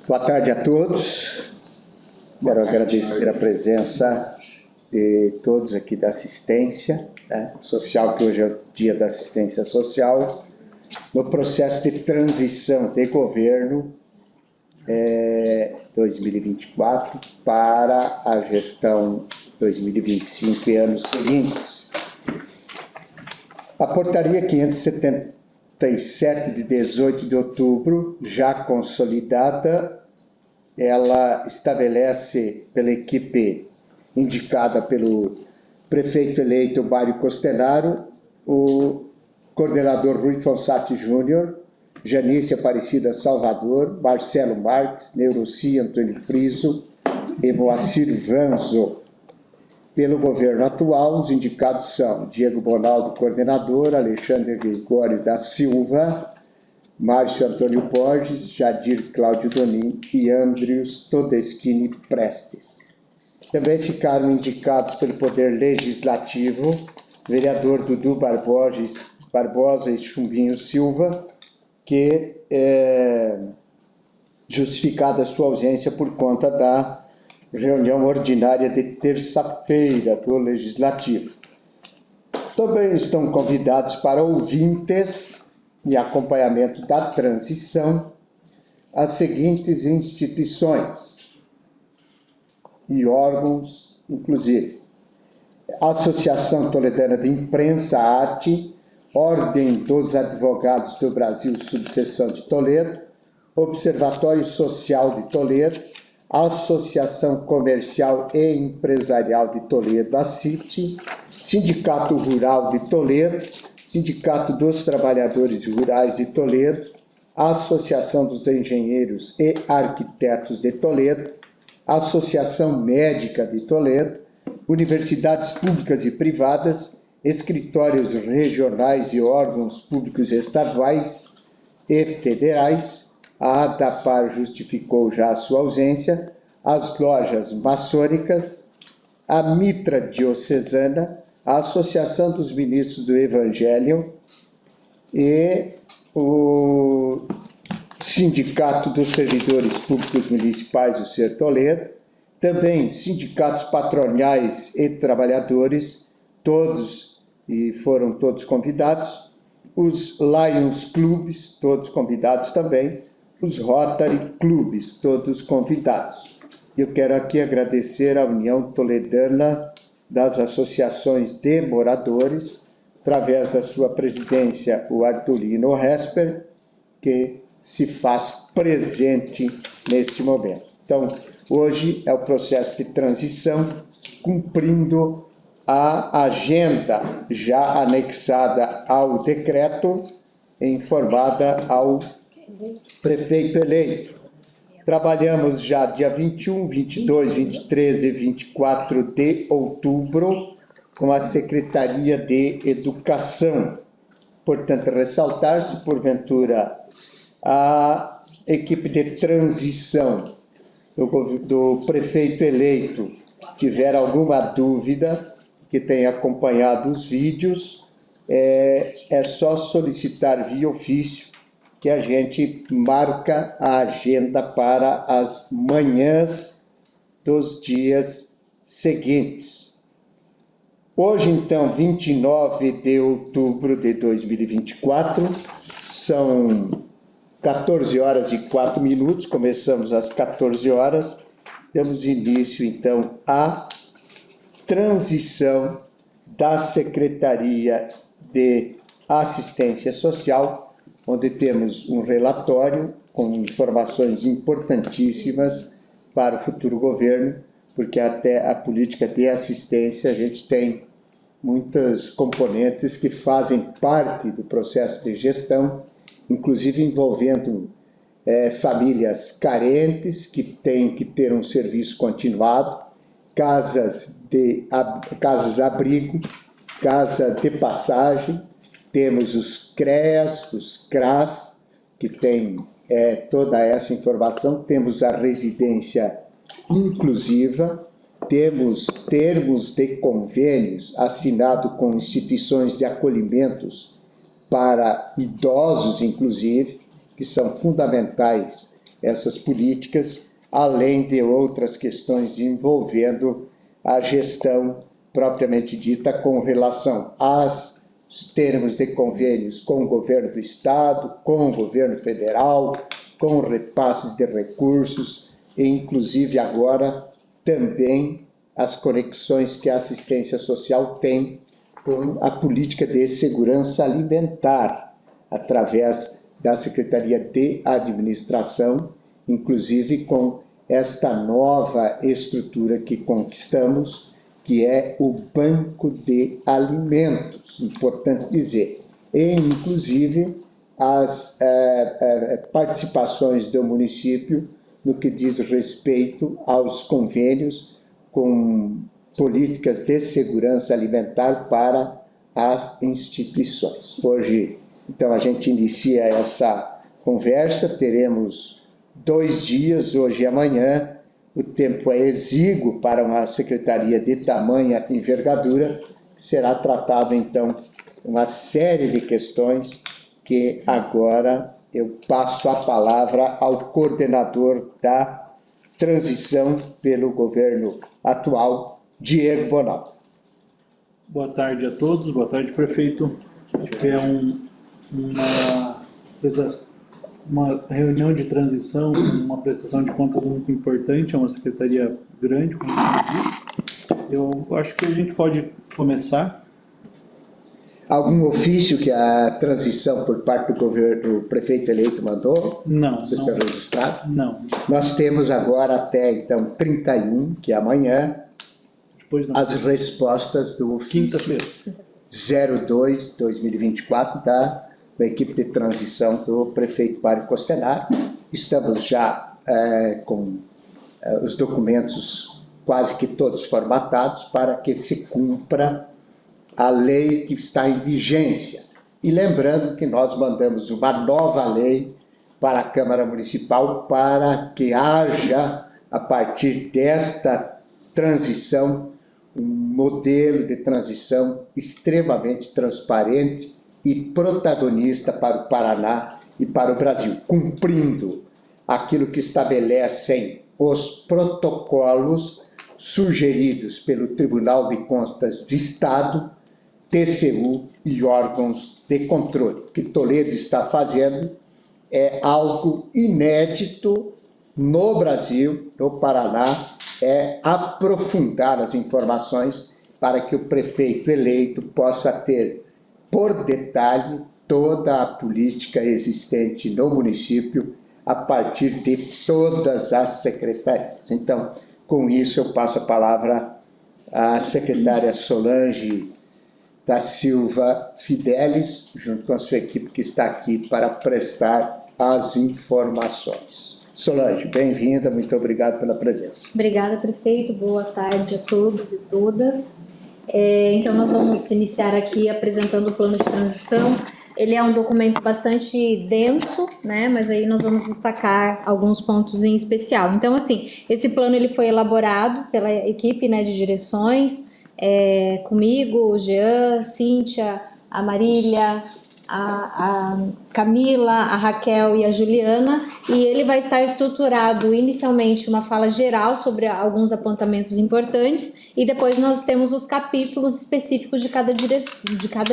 Boa tarde a todos. Quero agradecer a presença de todos aqui da assistência social, que hoje é o Dia da Assistência Social, no processo de transição de governo 2024 para a gestão 2025 e anos seguintes. A portaria 577 de 18 de outubro, já consolidada, ela estabelece pela equipe indicada pelo prefeito eleito Mário Costenaro, o coordenador Rui Fonsati Júnior, Janice Aparecida Salvador, Marcelo Marques, Neuroci Antônio Friso e Moacir Vanzo. Pelo governo atual, os indicados são Diego Bonaldo, coordenador, Alexandre Gregório da Silva, Márcio Antônio Borges, Jadir Cláudio Donin e Andrius Todeschini Prestes. Também ficaram indicados pelo Poder Legislativo, vereador Dudu Barbosa e Chumbinho Silva, que justificada a sua ausência por conta da reunião ordinária de terça-feira do Legislativo. Também estão convidados para ouvintes e acompanhamento da transição as seguintes instituições e órgãos, inclusive: Associação Toledana de Imprensa, ATI, Ordem dos Advogados do Brasil, Subseção de Toledo, Observatório Social de Toledo, Associação Comercial e Empresarial de Toledo, ACIT, Sindicato Rural de Toledo, Sindicato dos Trabalhadores Rurais de Toledo, Associação dos Engenheiros e Arquitetos de Toledo, Associação Médica de Toledo, Universidades Públicas e Privadas, Escritórios Regionais e Órgãos Públicos Estaduais e Federais. A ADAPAR justificou já a sua ausência, as lojas maçônicas, a Mitra Diocesana, a Associação dos Ministros do Evangelho e o Sindicato dos Servidores Públicos Municipais do Ser Toledo, também sindicatos patronais e trabalhadores, todos e foram todos convidados, os Lions Clubes, todos convidados também, os Rotary Clubes, todos convidados. Eu quero aqui agradecer à União Toledana das Associações de Moradores, através da sua presidência, o Arturino Resper, que se faz presente neste momento. Então, hoje é o processo de transição, cumprindo a agenda já anexada ao decreto, informada ao prefeito eleito. Trabalhamos já dia 21, 22, 23 e 24 de outubro com a Secretaria de Educação. Portanto, ressaltar-se, porventura, a equipe de transição do prefeito eleito tiver alguma dúvida, que tenha acompanhado os vídeos, é só solicitar via ofício, que a gente marca a agenda para as manhãs dos dias seguintes. Hoje, então, 29 de outubro de 2024, são 14 horas e 4 minutos, começamos às 14 horas, damos início, então, à transição da Secretaria de Assistência Social, onde temos um relatório com informações importantíssimas para o futuro governo, porque até a política de assistência a gente tem muitos componentes que fazem parte do processo de gestão, inclusive envolvendo famílias carentes que têm que ter um serviço continuado, casas-abrigo, casa de passagem. Temos os CREAS, os CRAS, que tem toda essa informação. Temos a residência inclusiva, temos termos de convênios assinados com instituições de acolhimentos para idosos, inclusive, que são fundamentais essas políticas, além de outras questões envolvendo a gestão propriamente dita com relação aos termos de convênios com o governo do Estado, com o governo federal, com repasses de recursos e, inclusive, agora também as conexões que a assistência social tem com a política de segurança alimentar, através da Secretaria de Administração, inclusive com esta nova estrutura que conquistamos, que é o Banco de Alimentos, importante dizer, e inclusive as participações do município no que diz respeito aos convênios com políticas de segurança alimentar para as instituições. Hoje, então, a gente inicia essa conversa, teremos 2 dias, hoje e amanhã. O tempo é exíguo para uma secretaria de tamanha envergadura, será tratada, então, uma série de questões que agora eu passo a palavra ao coordenador da transição pelo governo atual, Diego Bonal. Boa tarde a todos, boa tarde, prefeito. Acho que é uma reunião de transição, uma prestação de contas muito importante, é uma secretaria grande, como você disse. Eu acho que a gente pode começar. Algum ofício que a transição por parte do governo, do prefeito eleito mandou? Não. Você está registrado? Não. Nós temos agora até, então, 31, que é amanhã, as respostas do ofício Quinta-feira. 02/2024 da equipe de transição do prefeito Mário Costenaro. Estamos já com os documentos quase que todos formatados para que se cumpra a lei que está em vigência. E lembrando que nós mandamos uma nova lei para a Câmara Municipal para que haja, a partir desta transição, um modelo de transição extremamente transparente e protagonista para o Paraná e para o Brasil, cumprindo aquilo que estabelecem os protocolos sugeridos pelo Tribunal de Contas do Estado, TCU e órgãos de controle. O que Toledo está fazendo é algo inédito no Brasil, no Paraná, é aprofundar as informações para que o prefeito eleito possa ter, por detalhe, toda a política existente no município a partir de todas as secretarias. Então, com isso, eu passo a palavra à secretária Solange da Silva Fidelis, junto com a sua equipe que está aqui para prestar as informações. Solange, bem-vinda, muito obrigado pela presença. Obrigada, prefeito, boa tarde a todos e todas. Então, nós vamos iniciar aqui apresentando o plano de transição. Ele é um documento bastante denso, né? Mas aí nós vamos destacar alguns pontos em especial. Então, assim, esse plano ele foi elaborado pela equipe, né, de direções, comigo, o Jean, Cíntia, a Marília, a Camila, a Raquel e a Juliana, e ele vai estar estruturado inicialmente uma fala geral sobre alguns apontamentos importantes, e depois nós temos os capítulos específicos de cada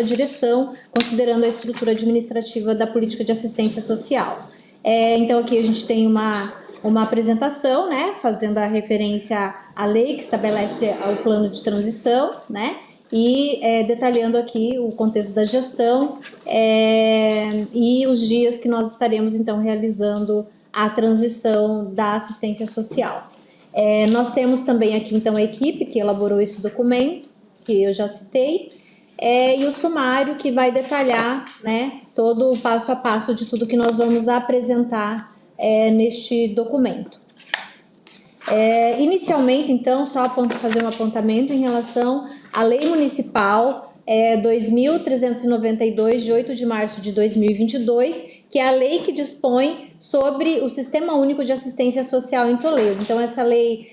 direção, considerando a estrutura administrativa da política de assistência social. Então aqui a gente tem uma apresentação, né, fazendo a referência à lei que estabelece o plano de transição, né, e detalhando aqui o contexto da gestão e os dias que nós estaremos, então, realizando a transição da assistência social. Nós temos também aqui, então, a equipe que elaborou esse documento, que eu já citei, e o sumário que vai detalhar, né, todo o passo a passo de tudo que nós vamos apresentar neste documento. Inicialmente, então, só fazer um apontamento em relação à Lei Municipal 2.392, de 8 de março de 2022, que é a lei que dispõe sobre o Sistema Único de Assistência Social em Toledo. Então, essa lei,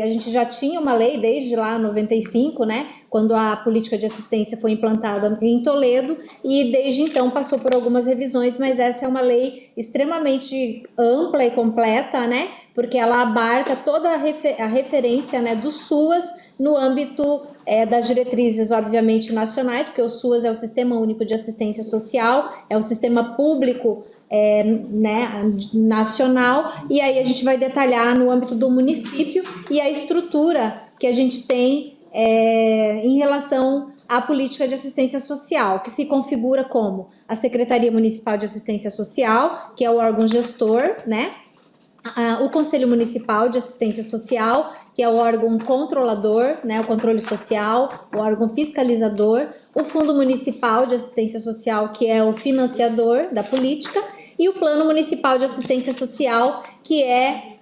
a gente já tinha uma lei desde lá 95, né, quando a política de assistência foi implantada em Toledo, e desde então passou por algumas revisões, mas essa é uma lei extremamente ampla e completa, né, porque ela abarca toda a referência, né, do SUAS no âmbito das diretrizes, obviamente, nacionais, porque o SUAS é o Sistema Único de Assistência Social, é o sistema público né, nacional, e aí a gente vai detalhar no âmbito do município e a estrutura que a gente tem em relação à política de assistência social, que se configura como a Secretaria Municipal de Assistência Social, que é o órgão gestor, né? O Conselho Municipal de Assistência Social, que é o órgão controlador, né, o controle social, o órgão fiscalizador, o Fundo Municipal de Assistência Social, que é o financiador da política, e o Plano Municipal de Assistência Social, que é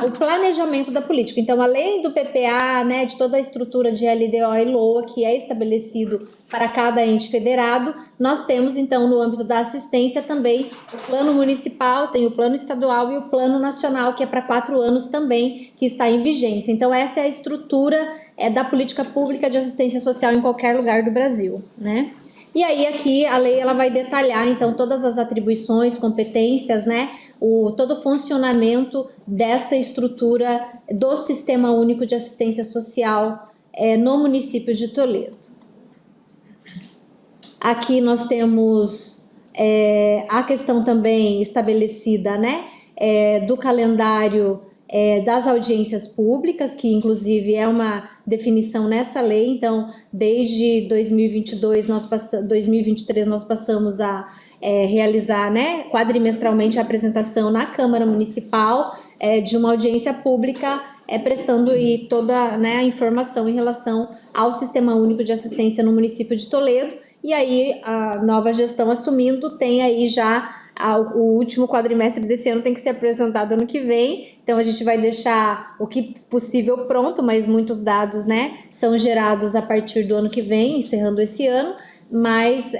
o planejamento da política. Então, além do PPA, né, de toda a estrutura de LDO e LOA, que é estabelecido para cada ente federado, nós temos, então, no âmbito da assistência também o plano municipal, tem o plano estadual e o plano nacional, que é para 4 anos também, que está em vigência. Então, essa é a estrutura da política pública de assistência social em qualquer lugar do Brasil, né? E aí aqui a lei ela vai detalhar então todas as atribuições, competências, né, todo o funcionamento desta estrutura do Sistema Único de Assistência Social no município de Toledo. Aqui nós temos a questão também estabelecida, né, do calendário das audiências públicas, que inclusive é uma definição nessa lei. Então, desde 2022, 2023, nós passamos a realizar, né, quadrimestralmente a apresentação na Câmara Municipal de uma audiência pública, prestando toda, né, a informação em relação ao Sistema Único de Assistência no município de Toledo. E aí, a nova gestão assumindo, tem aí já o último quadrimestre desse ano tem que ser apresentado ano que vem. Então, a gente vai deixar o que possível pronto, mas muitos dados, né, são gerados a partir do ano que vem, encerrando esse ano. Mas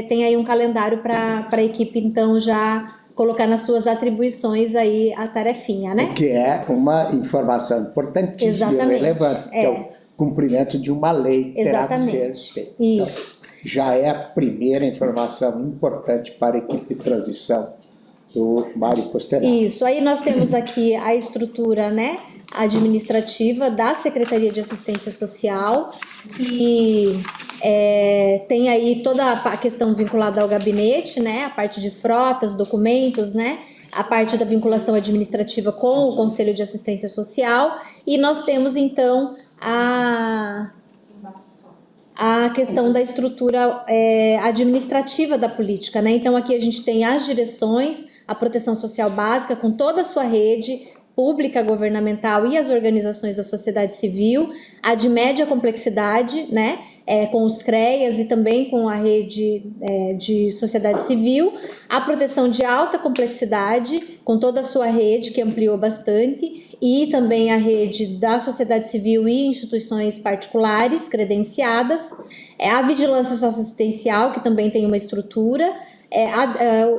tem aí um calendário para a equipe, então, já colocar nas suas atribuições aí a tarefinha, né? O que é uma informação importantíssima e relevante, que é o cumprimento de uma lei que terá de ser feita. Isso. Então, já é a primeira informação importante para a equipe de transição do Mário Costernaro. Isso, aí nós temos aqui a estrutura, né, administrativa da Secretaria de Assistência Social, que tem aí toda a questão vinculada ao gabinete, né, a parte de frotas, documentos, né, a parte da vinculação administrativa com o Conselho de Assistência Social, e nós temos então a questão da estrutura administrativa da política, né? Então, aqui a gente tem as direções, a proteção social básica, com toda a sua rede pública, governamental e as organizações da sociedade civil, a de média complexidade, né? Com os CREAS e também com a rede de sociedade civil, a proteção de alta complexidade, com toda a sua rede, que ampliou bastante, e também a rede da sociedade civil e instituições particulares credenciadas, a vigilância socioassistencial, que também tem uma estrutura,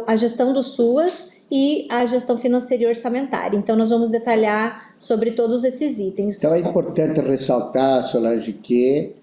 a gestão do SUAS e a gestão financeira e orçamentária. Então, nós vamos detalhar sobre todos esses itens. Então, é importante ressaltar, Solange, que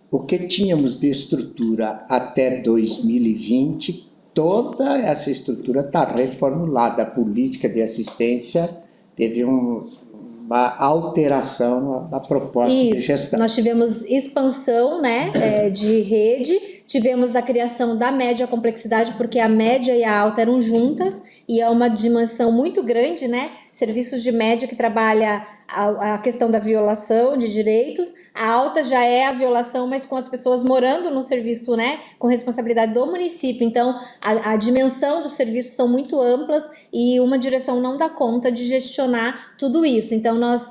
o que tínhamos de estrutura até 2020, toda essa estrutura está reformulada. A política de assistência teve uma alteração na proposta de gestão. Nós tivemos expansão, né, de rede, tivemos a criação da média complexidade, porque a média e a alta eram juntas, e é uma dimensão muito grande, né? Serviços de média que trabalha a questão da violação de direitos, a alta já é a violação, mas com as pessoas morando no serviço, né, com responsabilidade do município. Então, a dimensão dos serviços são muito amplas e uma direção não dá conta de gestionar tudo isso. Então, nós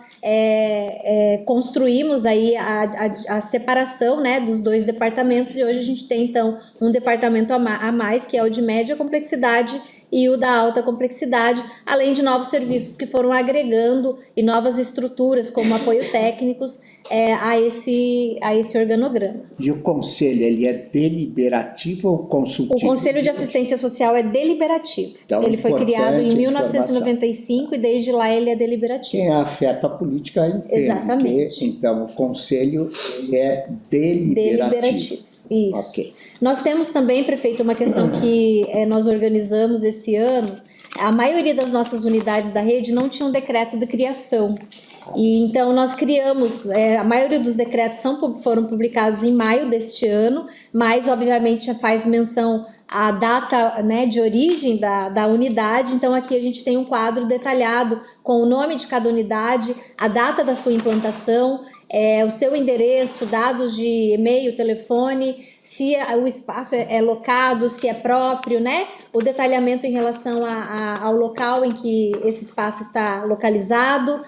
construímos aí a separação, né, dos dois departamentos, e hoje a gente tem, então, um departamento a mais, que é o de média complexidade, e o da alta complexidade, além de novos serviços que foram agregando e novas estruturas, como apoio técnicos, a esse organograma. E o conselho, ele é deliberativo ou consultivo? O Conselho de Assistência Social é deliberativo. Então, ele foi criado em importante 1995 e desde lá ele é deliberativo. Quem afeta a política entende. Exatamente. Então, o conselho é deliberativo. Isso. Okay. Nós temos também, prefeito, uma questão que nós organizamos esse ano. A maioria das nossas unidades da rede não tinha um decreto de criação. E então nós criamos, a maioria dos decretos foram publicados em maio deste ano, mas obviamente faz menção à data, né, de origem da unidade. Então aqui a gente tem um quadro detalhado com o nome de cada unidade, a data da sua implantação, o seu endereço, dados de e-mail, telefone, se o espaço é locado, se é próprio, né? O detalhamento em relação ao local em que esse espaço está localizado,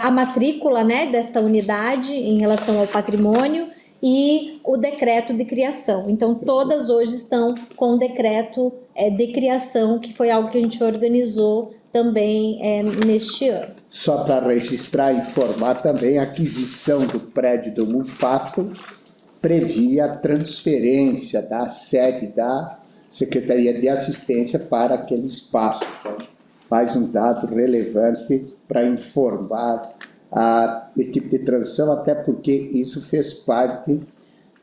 a matrícula, né, desta unidade em relação ao patrimônio e o decreto de criação. Então, todas hoje estão com o decreto de criação, que foi algo que a gente organizou também neste ano. Só para registrar e informar também, a aquisição do prédio do Mufato previa a transferência da sede da Secretaria de Assistência para aquele espaço. Então, mais um dado relevante para informar a equipe de transição, até porque isso fez parte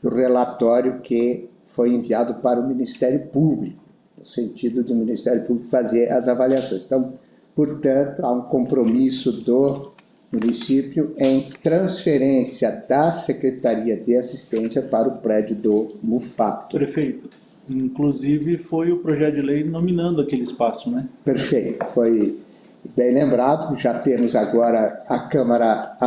do relatório que foi enviado para o Ministério Público, no sentido do Ministério Público fazer as avaliações. Então, portanto, há um compromisso do município em transferência da Secretaria de Assistência para o prédio do Mufato. Prefeito, inclusive foi o projeto de lei nominando aquele espaço, né? Perfeito, foi bem lembrado. Já temos agora a Câmara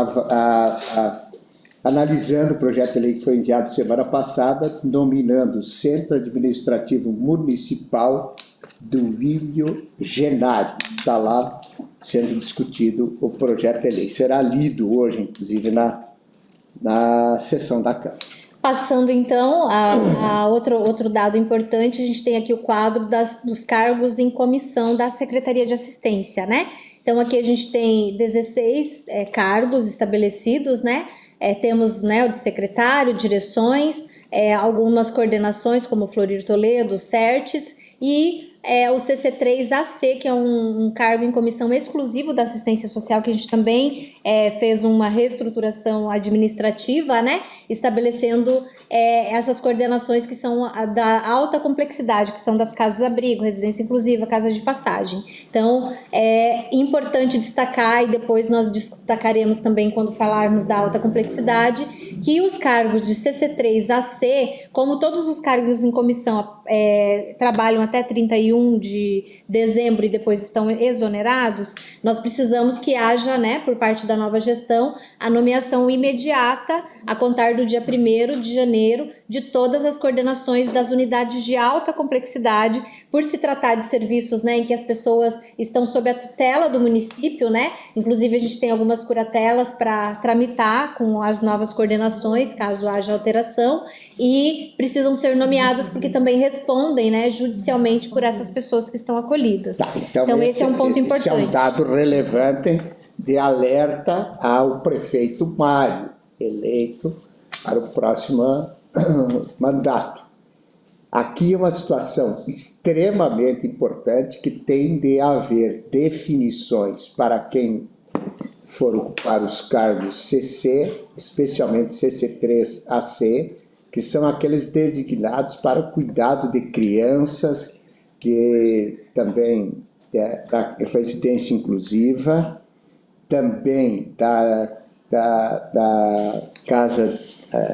analisando o projeto de lei que foi enviado semana passada, nominando o Centro Administrativo Municipal do Vídeo Genário. Está lá sendo discutido o projeto de lei. Será lido hoje, inclusive, na sessão da Câmara. Passando, então, a outro dado importante, a gente tem aqui o quadro dos cargos em comissão da Secretaria de Assistência, né? Então, aqui a gente tem 16 cargos estabelecidos, né? Temos, né, o de secretário, direções, algumas coordenações, como Florir Toledo, CERTES, e o CC3AC, que é um cargo em comissão exclusivo da assistência social, que a gente também fez uma reestruturação administrativa, né, estabelecendo essas coordenações que são da alta complexidade, que são das casas-abrigo, residência inclusiva, casa de passagem. Então, é importante destacar, e depois nós destacaremos também quando falarmos da alta complexidade, que os cargos de CC3AC, como todos os cargos em comissão trabalham até 31 de dezembro e depois estão exonerados, nós precisamos que haja, né, por parte da nova gestão, a nomeação imediata, a contar do dia 1º de janeiro, de todas as coordenações das unidades de alta complexidade, por se tratar de serviços, né, em que as pessoas estão sob a tutela do município, né? Inclusive a gente tem algumas curatelas para tramitar com as novas coordenações, caso haja alteração, e precisam ser nomeadas porque também respondem, né, judicialmente por essas pessoas que estão acolhidas. Tá, então esse é um ponto importante. Esse é um dado relevante de alerta ao prefeito Mário, eleito para o próximo mandato. Aqui é uma situação extremamente importante que tem de haver definições para quem for ocupar os cargos CC, especialmente CC3AC, que são aqueles designados para o cuidado de crianças, que também da residência inclusiva, também da casa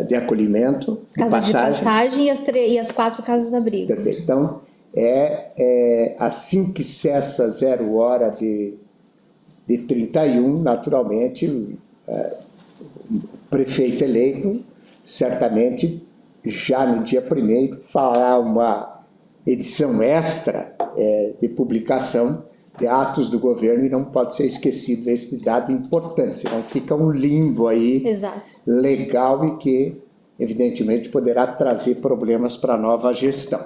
de acolhimento, casa de passagem e as 4 casas-abrigo. Perfeito. Então, assim que cessa 0 hora de 31, naturalmente, o prefeito eleito, certamente, já no dia 1º, fará uma edição extra de publicação de atos do governo, e não pode ser esquecido esse dado importante, senão fica um limbo aí. Exato. Legal, e que, evidentemente, poderá trazer problemas para a nova gestão.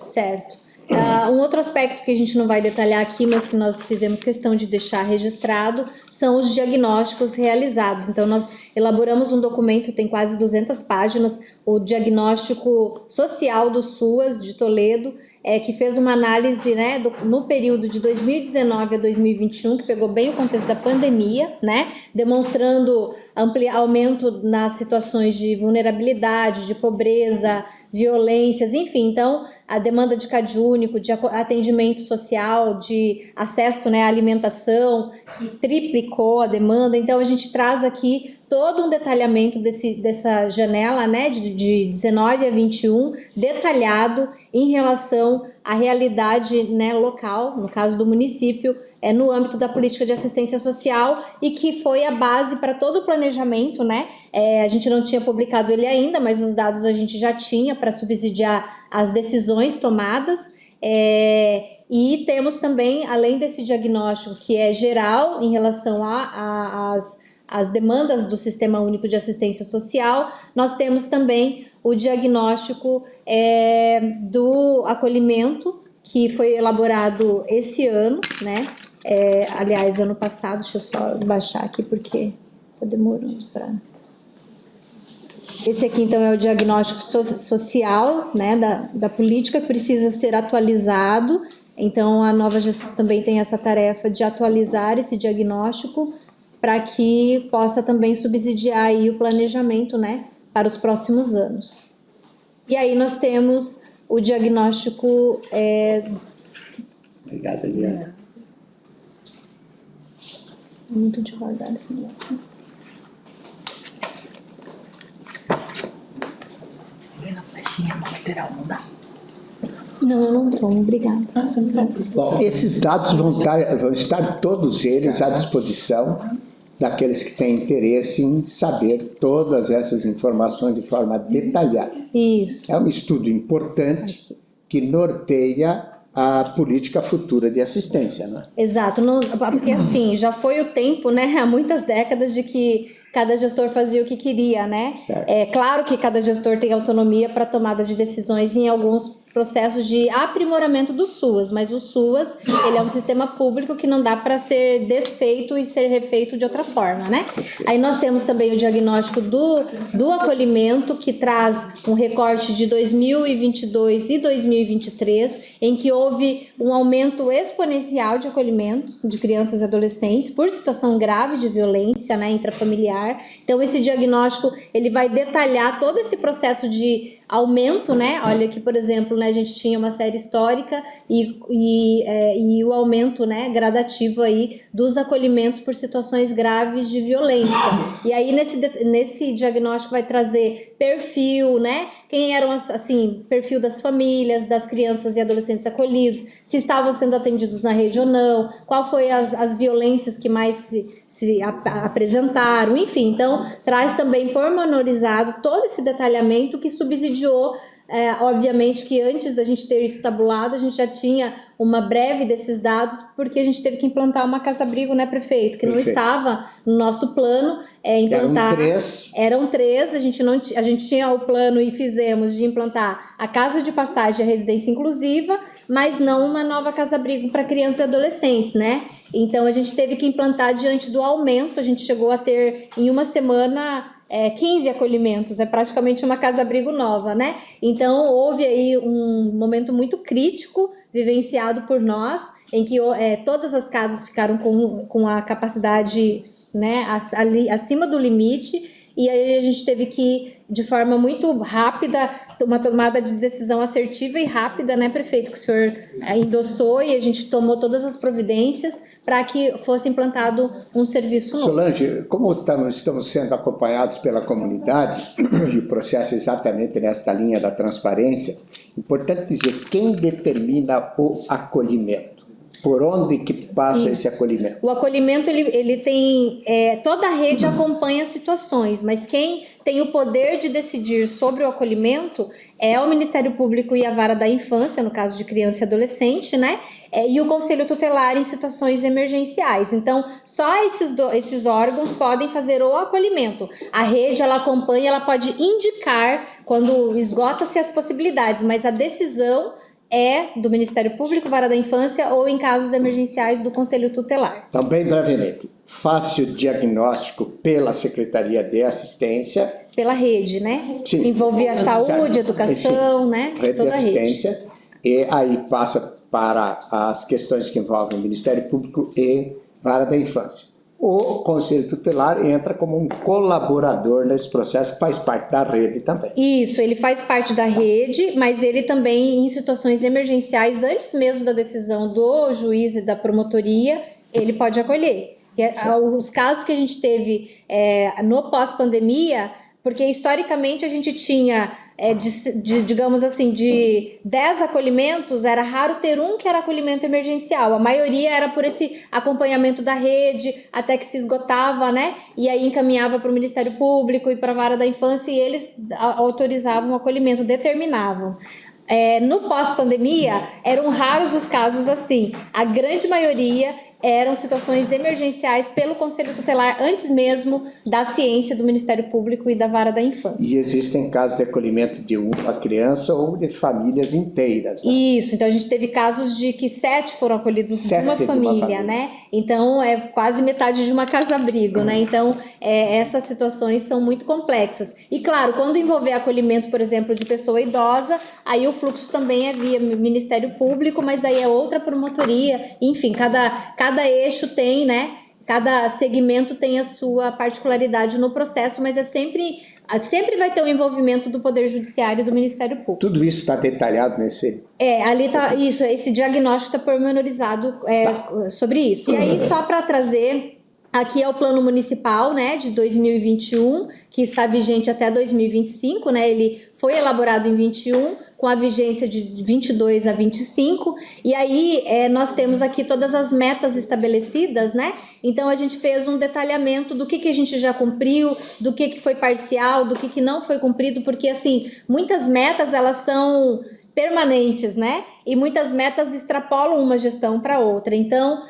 Certo. Um outro aspecto que a gente não vai detalhar aqui, mas que nós fizemos questão de deixar registrado, são os diagnósticos realizados. Então, nós elaboramos um documento, tem quase 200 páginas, o Diagnóstico Social do SUAS de Toledo, que fez uma análise, né, no período de 2019 a 2021, que pegou bem o contexto da pandemia, né, demonstrando aumento nas situações de vulnerabilidade, de pobreza, violências, enfim. Então, a demanda de CAD único, de atendimento social, de acesso, né, à alimentação, que triplicou a demanda. Então, a gente traz aqui todo um detalhamento dessa janela, né, de 19 a 21, detalhado em relação à realidade, né, local, no caso do município, no âmbito da política de assistência social, e que foi a base para todo o planejamento, né? A gente não tinha publicado ele ainda, mas os dados a gente já tinha para subsidiar as decisões tomadas. E temos também, além desse diagnóstico que é geral em relação às demandas do Sistema Único de Assistência Social, nós temos também o diagnóstico do acolhimento, que foi elaborado esse ano, né? Aliás, ano passado, deixa eu só baixar aqui porque está demorando para... Esse aqui, então, é o diagnóstico social, né, da política, que precisa ser atualizado. Então, a nova gestão também tem essa tarefa de atualizar esse diagnóstico para que possa também subsidiar aí o planejamento, né, para os próximos anos. E aí nós temos o diagnóstico... Obrigada, Eliana. Muito devagar esse negócio. Na flechinha na lateral, não dá? Não, eu não estou, obrigada. Você não tá. Bom, esses dados vão estar todos eles à disposição daqueles que têm interesse em saber todas essas informações de forma detalhada. Isso. É um estudo importante que norteia a política futura de assistência, né? Exato, porque assim, já foi o tempo, né, há muitas décadas, de que cada gestor fazia o que queria, né? Certo. É claro que cada gestor tem autonomia para tomada de decisões em alguns processos de aprimoramento do SUAS, mas o SUAS, ele é um sistema público que não dá para ser desfeito e ser refeito de outra forma, né? Aí nós temos também o diagnóstico do acolhimento, que traz um recorte de 2022 e 2023, em que houve um aumento exponencial de acolhimentos de crianças e adolescentes por situação grave de violência, né, intrafamiliar. Então, esse diagnóstico, ele vai detalhar todo esse processo de aumento, né? Olha aqui, por exemplo, né, a gente tinha uma série histórica e o aumento, né, gradativo aí dos acolhimentos por situações graves de violência. E aí nesse diagnóstico vai trazer perfil, né? Quem eram, assim, perfil das famílias, das crianças e adolescentes acolhidos, se estavam sendo atendidos na rede ou não, qual foi as violências que mais se apresentaram, enfim. Então, traz também pormenorizado todo esse detalhamento que subsidiou. Obviamente que antes da gente ter isso tabulado, a gente já tinha uma breve desses dados, porque a gente teve que implantar uma casa-abrigo, né, prefeito? Que não estava no nosso plano implantar. Eram três, a gente tinha o plano e fizemos de implantar a casa de passagem e a residência inclusiva, mas não uma nova casa-abrigo para crianças e adolescentes, né? Então, a gente teve que implantar diante do aumento. A gente chegou a ter, em uma semana... 15 acolhimentos, é praticamente uma casa-abrigo nova, né? Então, houve aí um momento muito crítico vivenciado por nós, em que todas as casas ficaram com a capacidade, né, acima do limite, e aí a gente teve que, de forma muito rápida, uma tomada de decisão assertiva e rápida, né, prefeito, que o senhor endossou, e a gente tomou todas as providências para que fosse implantado um serviço novo. Solange, como estamos sendo acompanhados pela comunidade, e o processo é exatamente nesta linha da transparência, importante dizer quem determina o acolhimento. Por onde que passa esse acolhimento? O acolhimento, ele tem... toda a rede acompanha situações, mas quem tem o poder de decidir sobre o acolhimento é o Ministério Público e a Vara da Infância, no caso de criança e adolescente, né? E o Conselho Tutelar em situações emergenciais. Então, só esses órgãos podem fazer o acolhimento. A rede, ela acompanha, ela pode indicar quando esgota-se as possibilidades, mas a decisão é do Ministério Público, Vara da Infância, ou em casos emergenciais do Conselho Tutelar. Então, bem brevemente, fácil diagnóstico pela Secretaria de Assistência. Pela rede, né? Sim. Envolvia saúde, educação, Enfim, né? Rede de Toda a rede. assistência. E aí passa para as questões que envolvem o Ministério Público e Vara da Infância. O Conselho Tutelar entra como um colaborador nesse processo, que faz parte da rede também. Isso, ele faz parte da rede, mas ele também, em situações emergenciais, antes mesmo da decisão do juiz e da promotoria, ele pode acolher. E, os casos que a gente teve no pós-pandemia, porque historicamente a gente tinha, digamos assim, de 10 acolhimentos, era raro ter um que era acolhimento emergencial. A maioria era por esse acompanhamento da rede, até que se esgotava, né? E aí encaminhava para o Ministério Público e para a Vara da Infância e eles autorizavam o acolhimento, determinavam. No pós-pandemia, eram raros os casos assim. A grande maioria eram situações emergenciais pelo Conselho Tutelar, antes mesmo da ciência do Ministério Público e da Vara da Infância. E existem casos de acolhimento de uma criança ou de famílias inteiras. Né? Isso, então a gente teve casos de que 7 foram acolhidos de uma família, né? Então é quase metade de uma casa-abrigo, né? Então essas situações são muito complexas. E claro, quando envolver acolhimento, por exemplo, de pessoa idosa, aí o fluxo também é via Ministério Público, mas aí é outra promotoria, enfim, cada eixo tem, né? Cada segmento tem a sua particularidade no processo, mas sempre vai ter o envolvimento do Poder Judiciário e do Ministério Público. Tudo isso está detalhado nesse... Ali tá, isso, esse diagnóstico está pormenorizado sobre isso. E aí, só para trazer, aqui é o Plano Municipal, né, de 2021, que está vigente até 2025, né, ele foi elaborado em 21, com a vigência de 22 a 25, e aí nós temos aqui todas as metas estabelecidas, né? Então a gente fez um detalhamento do que a gente já cumpriu, do que foi parcial, do que não foi cumprido, porque assim, muitas metas elas são permanentes, né? E muitas metas extrapolam uma gestão para outra. Então,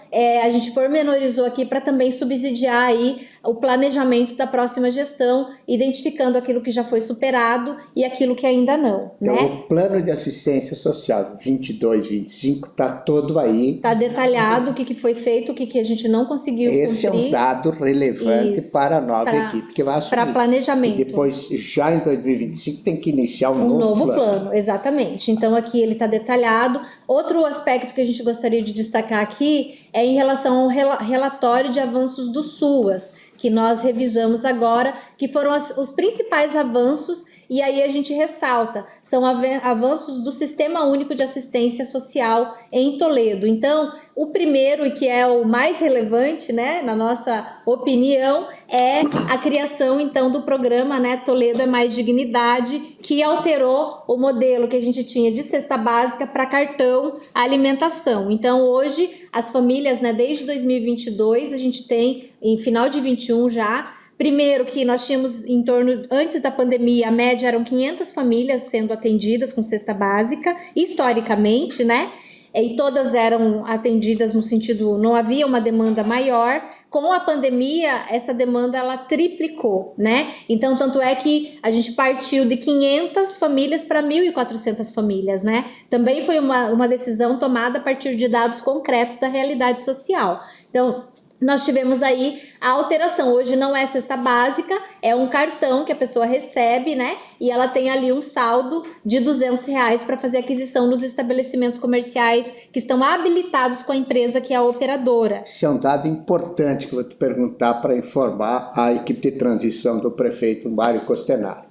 a gente pormenorizou aqui para também subsidiar aí o planejamento da próxima gestão, identificando aquilo que já foi superado e aquilo que ainda não, então, né? o plano de assistência social 22-25 está todo aí. Está detalhado o que foi feito, o que a gente não conseguiu Esse cumprir. É um dado relevante para a nova equipe que vai assumir. Para planejamento. E depois, já em 2025, tem que iniciar um novo plano. Exatamente. Então, aqui ele está detalhado. Outro aspecto que a gente gostaria de destacar aqui é em relação ao relatório de avanços do SUAS, que nós revisamos agora, que foram os principais avanços, e aí a gente ressalta, são avanços do Sistema Único de Assistência Social em Toledo. Então, o primeiro, e que é o mais relevante, né, na nossa opinião, é a criação, então, do programa, né, Toledo é Mais Dignidade, que alterou o modelo que a gente tinha de cesta básica para cartão alimentação. Então, hoje, as famílias, né, desde 2022, a gente tem, em final de 21 já, primeiro que nós tínhamos em torno, antes da pandemia, a média eram 500 famílias sendo atendidas com cesta básica, historicamente, né? E todas eram atendidas no sentido, não havia uma demanda maior. Com a pandemia, essa demanda ela triplicou, né? Então, tanto é que a gente partiu de 500 famílias para 1.400 famílias, né? Também foi uma decisão tomada a partir de dados concretos da realidade social. Então, nós tivemos aí a alteração. Hoje não é cesta básica, é um cartão que a pessoa recebe, né? E ela tem ali um saldo de R$200 para fazer aquisição nos estabelecimentos comerciais que estão habilitados com a empresa que é a operadora. Esse é um dado importante que eu vou te perguntar para informar a equipe de transição do prefeito Mário Costenaro.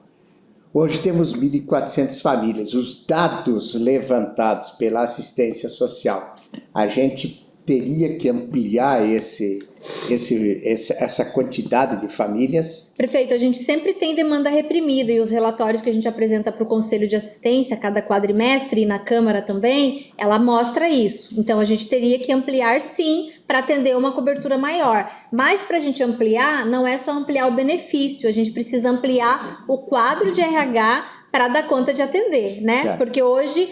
Hoje temos 1.400 famílias. Os dados levantados pela assistência social, a gente teria que ampliar essa quantidade de famílias? Prefeito, a gente sempre tem demanda reprimida e os relatórios que a gente apresenta para o Conselho de Assistência, cada quadrimestre, e na Câmara também, ela mostra isso. Então, a gente teria que ampliar, sim, para atender uma cobertura maior. Mas, para a gente ampliar, não é só ampliar o benefício, a gente precisa ampliar o quadro de RH para dar conta de atender, né? Certo. Porque hoje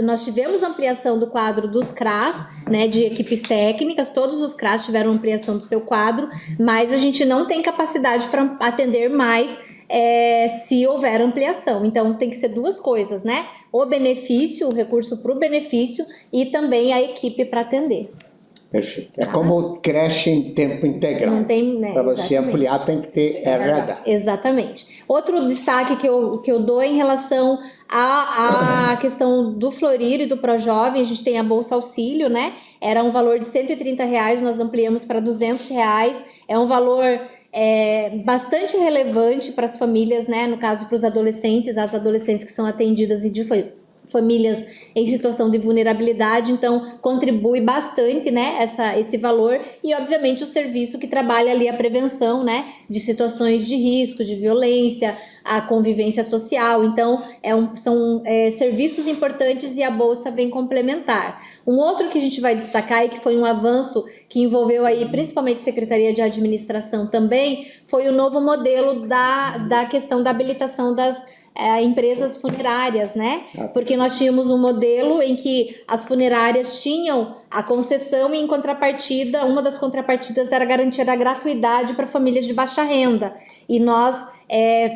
nós tivemos ampliação do quadro dos CRAS, né, de equipes técnicas, todos os CRAS tiveram ampliação do seu quadro, mas a gente não tem capacidade para atender mais se houver ampliação. Então, tem que ser duas coisas, né? O benefício, o recurso para o benefício e também a equipe para atender. Perfeito. É como creche em tempo integral. Não tem, né? Para você Exatamente. ampliar, tem que ter RH. Exatamente. Outro destaque que eu dou em relação à questão do Florir e do Projovem, a gente tem a Bolsa Auxílio, né? Era um valor de R$130, nós ampliamos para R$200. É um valor bastante relevante para as famílias, né? No caso, para os adolescentes, as adolescentes que são atendidas e de famílias em situação de vulnerabilidade, então contribui bastante, né, esse valor e obviamente o serviço que trabalha ali a prevenção, né, de situações de risco, de violência, a convivência social, então são serviços importantes e a Bolsa vem complementar. Um outro que a gente vai destacar e que foi um avanço que envolveu aí principalmente a Secretaria de Administração também, foi o novo modelo da questão da habilitação das empresas funerárias, né? Porque nós tínhamos um modelo em que as funerárias tinham a concessão e em contrapartida, uma das contrapartidas era garantir a gratuidade para famílias de baixa renda. E nós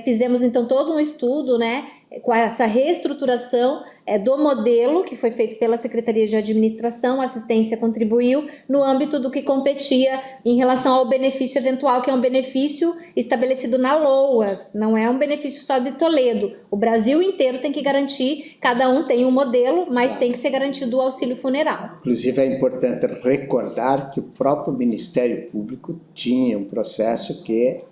fizemos então todo um estudo, né, com essa reestruturação do modelo que foi feito pela Secretaria de Administração, a assistência contribuiu no âmbito do que competia em relação ao benefício eventual, que é um benefício estabelecido na LOAS, não é um benefício só de Toledo. O Brasil inteiro tem que garantir, cada um tem um modelo, mas tem que ser garantido o auxílio funeral. Inclusive, é importante recordar que o próprio Ministério Público tinha um processo que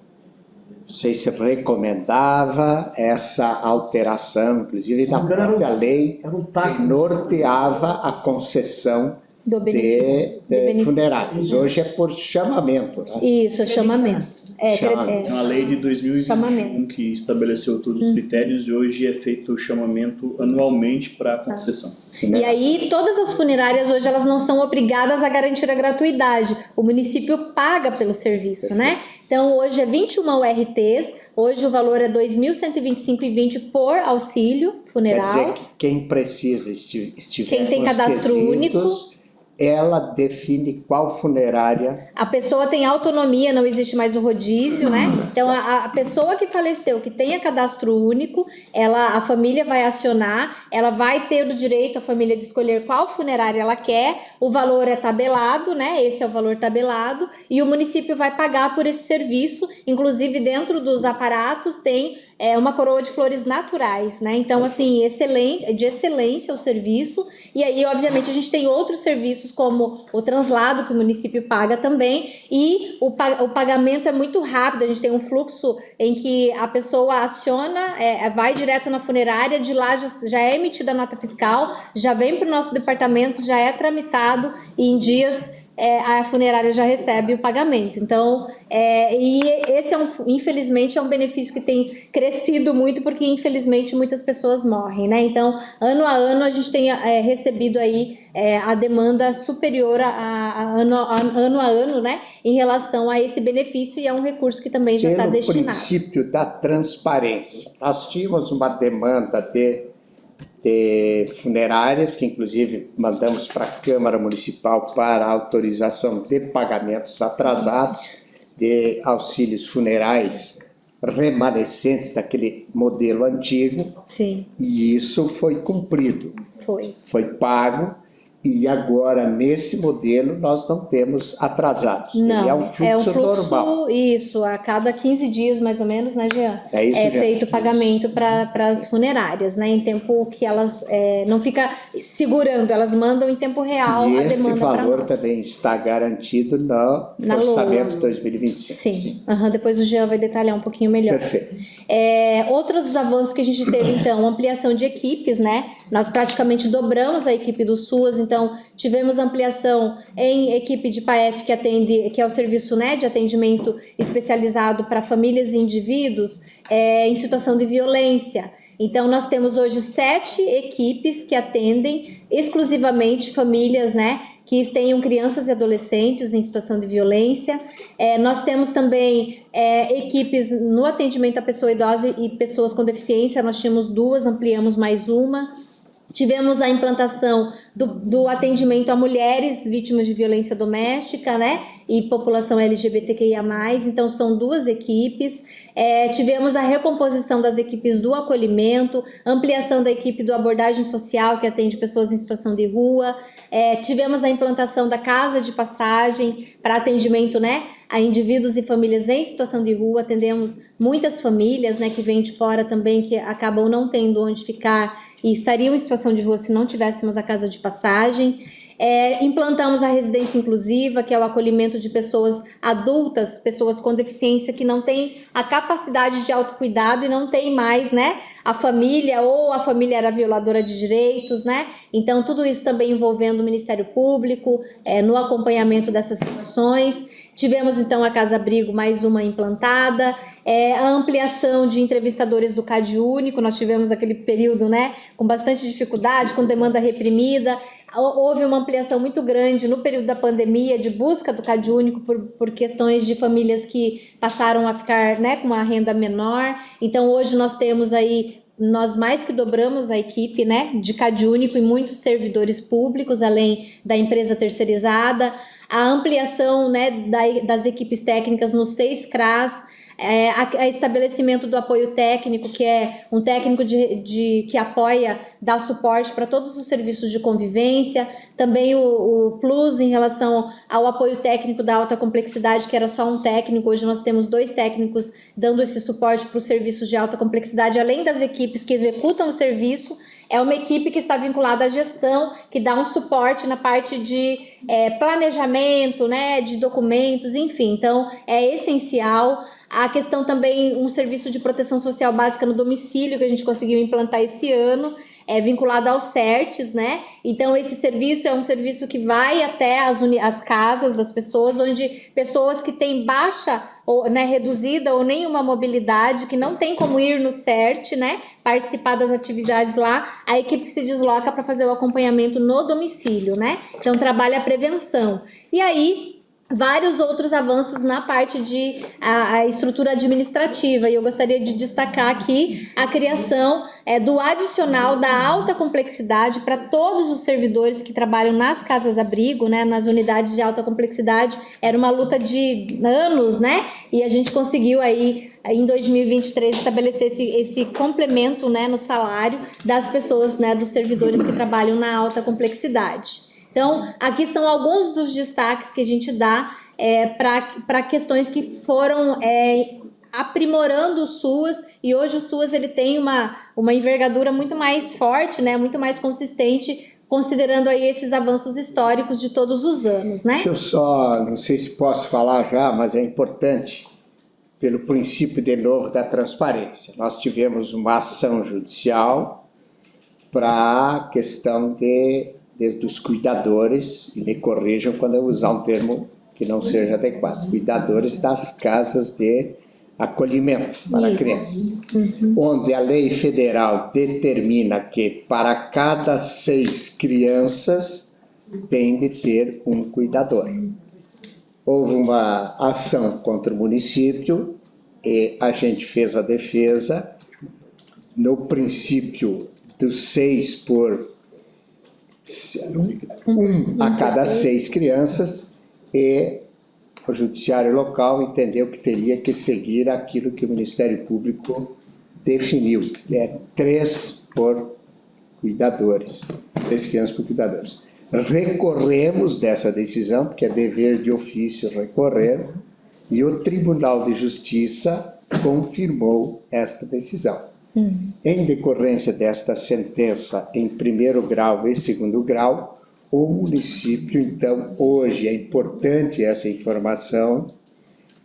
não sei se recomendava essa alteração, inclusive da própria lei, que norteava a concessão de funerários. Hoje é por chamamento, né? Isso, chamamento. É uma lei de 2021 que estabeleceu todos os critérios e hoje é feito o chamamento anualmente para a concessão. E aí, todas as funerárias hoje, elas não são obrigadas a garantir a gratuidade. O município paga pelo serviço, né? Então, hoje é 21 URTs, hoje o valor é R$ 2.125,20 por auxílio funeral. Quer dizer que quem precisa estiver quem tem cadastro único, ela define qual funerária. A pessoa tem autonomia, não existe mais o rodízio, né? Então, a pessoa que faleceu, que tenha cadastro único, a família vai acionar, ela vai ter o direito, a família, de escolher qual funerária ela quer, o valor é tabelado, né? Esse é o valor tabelado, e o município vai pagar por esse serviço, inclusive dentro dos aparatos tem uma coroa de flores naturais, né? Então, assim, de excelência o serviço. E aí, obviamente, a gente tem outros serviços como o translado, que o município paga também. E o pagamento é muito rápido. A gente tem um fluxo em que a pessoa aciona, vai direto na funerária, de lá já é emitida a nota fiscal, já vem para o nosso departamento, já é tramitado e em dias a funerária já recebe o pagamento. Então, e esse infelizmente é um benefício que tem crescido muito, porque infelizmente muitas pessoas morrem, né? Então, ano a ano a gente tem recebido aí a demanda superior ano a ano, né? Em relação a esse benefício, e é um recurso que também já está destinado. Pelo princípio da transparência, nós tínhamos uma demanda de funerárias, que inclusive mandamos para a Câmara Municipal para autorização de pagamentos atrasados, de auxílios funerais remanescentes daquele modelo antigo. Sim. E isso foi cumprido. Foi pago. E agora, nesse modelo, nós não temos atrasados. Não, ele é um fluxo normal. Isso, a cada 15 dias, mais ou menos, né, Jean? Jean? Feito o pagamento para as funerárias, né? Em tempo que elas não ficam segurando, elas mandam em tempo real a demanda para nós. E esse valor também está garantido no orçamento 2025. Sim. Depois o Jean vai detalhar um pouquinho melhor. Perfeito. Outros avanços que a gente teve, então, ampliação de equipes, né? Nós praticamente dobramos a equipe do SUAS, então tivemos ampliação em equipe de PAEF que é o serviço, né, de atendimento especializado para famílias e indivíduos em situação de violência. Então, nós temos hoje 7 equipes que atendem exclusivamente famílias, né, que tenham crianças e adolescentes em situação de violência. Nós temos também equipes no atendimento à pessoa idosa e pessoas com deficiência. Nós tínhamos 2, ampliamos mais uma. Tivemos a implantação do atendimento a mulheres vítimas de violência doméstica, né? E população LGBTQIA+, então são 2 equipes. Tivemos a recomposição das equipes do acolhimento, ampliação da equipe do abordagem social, que atende pessoas em situação de rua. Tivemos a implantação da casa de passagem para atendimento, né, a indivíduos e famílias em situação de rua. Atendemos muitas famílias, né, que vêm de fora também, que acabam não tendo onde ficar e estariam em situação de rua se não tivéssemos a casa de passagem. Implantamos a residência inclusiva, que é o acolhimento de pessoas adultas, pessoas com deficiência que não têm a capacidade de autocuidado e não tem mais, né, a família, ou a família era violadora de direitos, né? Então, tudo isso também envolvendo o Ministério Público, no acompanhamento dessas situações. Tivemos, então, a Casa Abrigo, mais uma implantada, a ampliação de entrevistadores do CAD Único. Nós tivemos aquele período, né, com bastante dificuldade, com demanda reprimida. Houve uma ampliação muito grande no período da pandemia de busca do CAD Único por questões de famílias que passaram a ficar, né, com uma renda menor. Então, hoje nós temos aí, nós mais que dobramos a equipe, né, de CAD Único e muitos servidores públicos, além da empresa terceirizada. A ampliação, né, das equipes técnicas nos 6 CRAS, a estabelecimento do apoio técnico, que é um técnico que apoia, dá suporte para todos os serviços de convivência. Também o Plus em relação ao apoio técnico da alta complexidade, que era só um técnico. Hoje nós temos 2 técnicos dando esse suporte para os serviços de alta complexidade, além das equipes que executam o serviço. É uma equipe que está vinculada à gestão, que dá um suporte na parte de planejamento, né, de documentos, enfim. Então, é essencial. A questão também, um serviço de proteção social básica no domicílio, que a gente conseguiu implantar esse ano, vinculado aos CERTs, né? Então, esse serviço é um serviço que vai até as casas das pessoas, onde pessoas que têm baixa, ou, né, reduzida ou nenhuma mobilidade, que não tem como ir no CERT, né, participar das atividades lá, a equipe se desloca para fazer o acompanhamento no domicílio, né? Então, trabalha a prevenção. E aí, vários outros avanços na parte de a estrutura administrativa, e eu gostaria de destacar aqui a criação do adicional da alta complexidade para todos os servidores que trabalham nas casas-abrigo, né, nas unidades de alta complexidade. Era uma luta de anos, né, e a gente conseguiu aí em 2023 estabelecer esse complemento, né, no salário das pessoas, né, dos servidores que trabalham na alta complexidade. Então, aqui são alguns dos destaques que a gente dá para questões que foram aprimorando o SUAS, e hoje o SUAS ele tem uma envergadura muito mais forte, né, muito mais consistente, considerando aí esses avanços históricos de todos os anos, né? Deixa eu só, não sei se posso falar já, mas é importante, pelo princípio de novo da transparência. Nós tivemos uma ação judicial para a questão dos cuidadores, e me corrijam quando eu usar um termo que não seja adequado, cuidadores das casas de acolhimento para crianças, onde a lei federal determina que para cada 6 crianças tem de ter um cuidador. Houve uma ação contra o município e a gente fez a defesa no princípio dos 6 por 1 a cada 6 crianças, e o judiciário local entendeu que teria que seguir aquilo que o Ministério Público definiu, que é 3 por cuidadores, 3 crianças por cuidadores. Recorremos dessa decisão, porque é dever de ofício recorrer, e o Tribunal de Justiça confirmou esta decisão. Em decorrência desta sentença em 1º grau e 2º grau, o município, então, hoje é importante essa informação,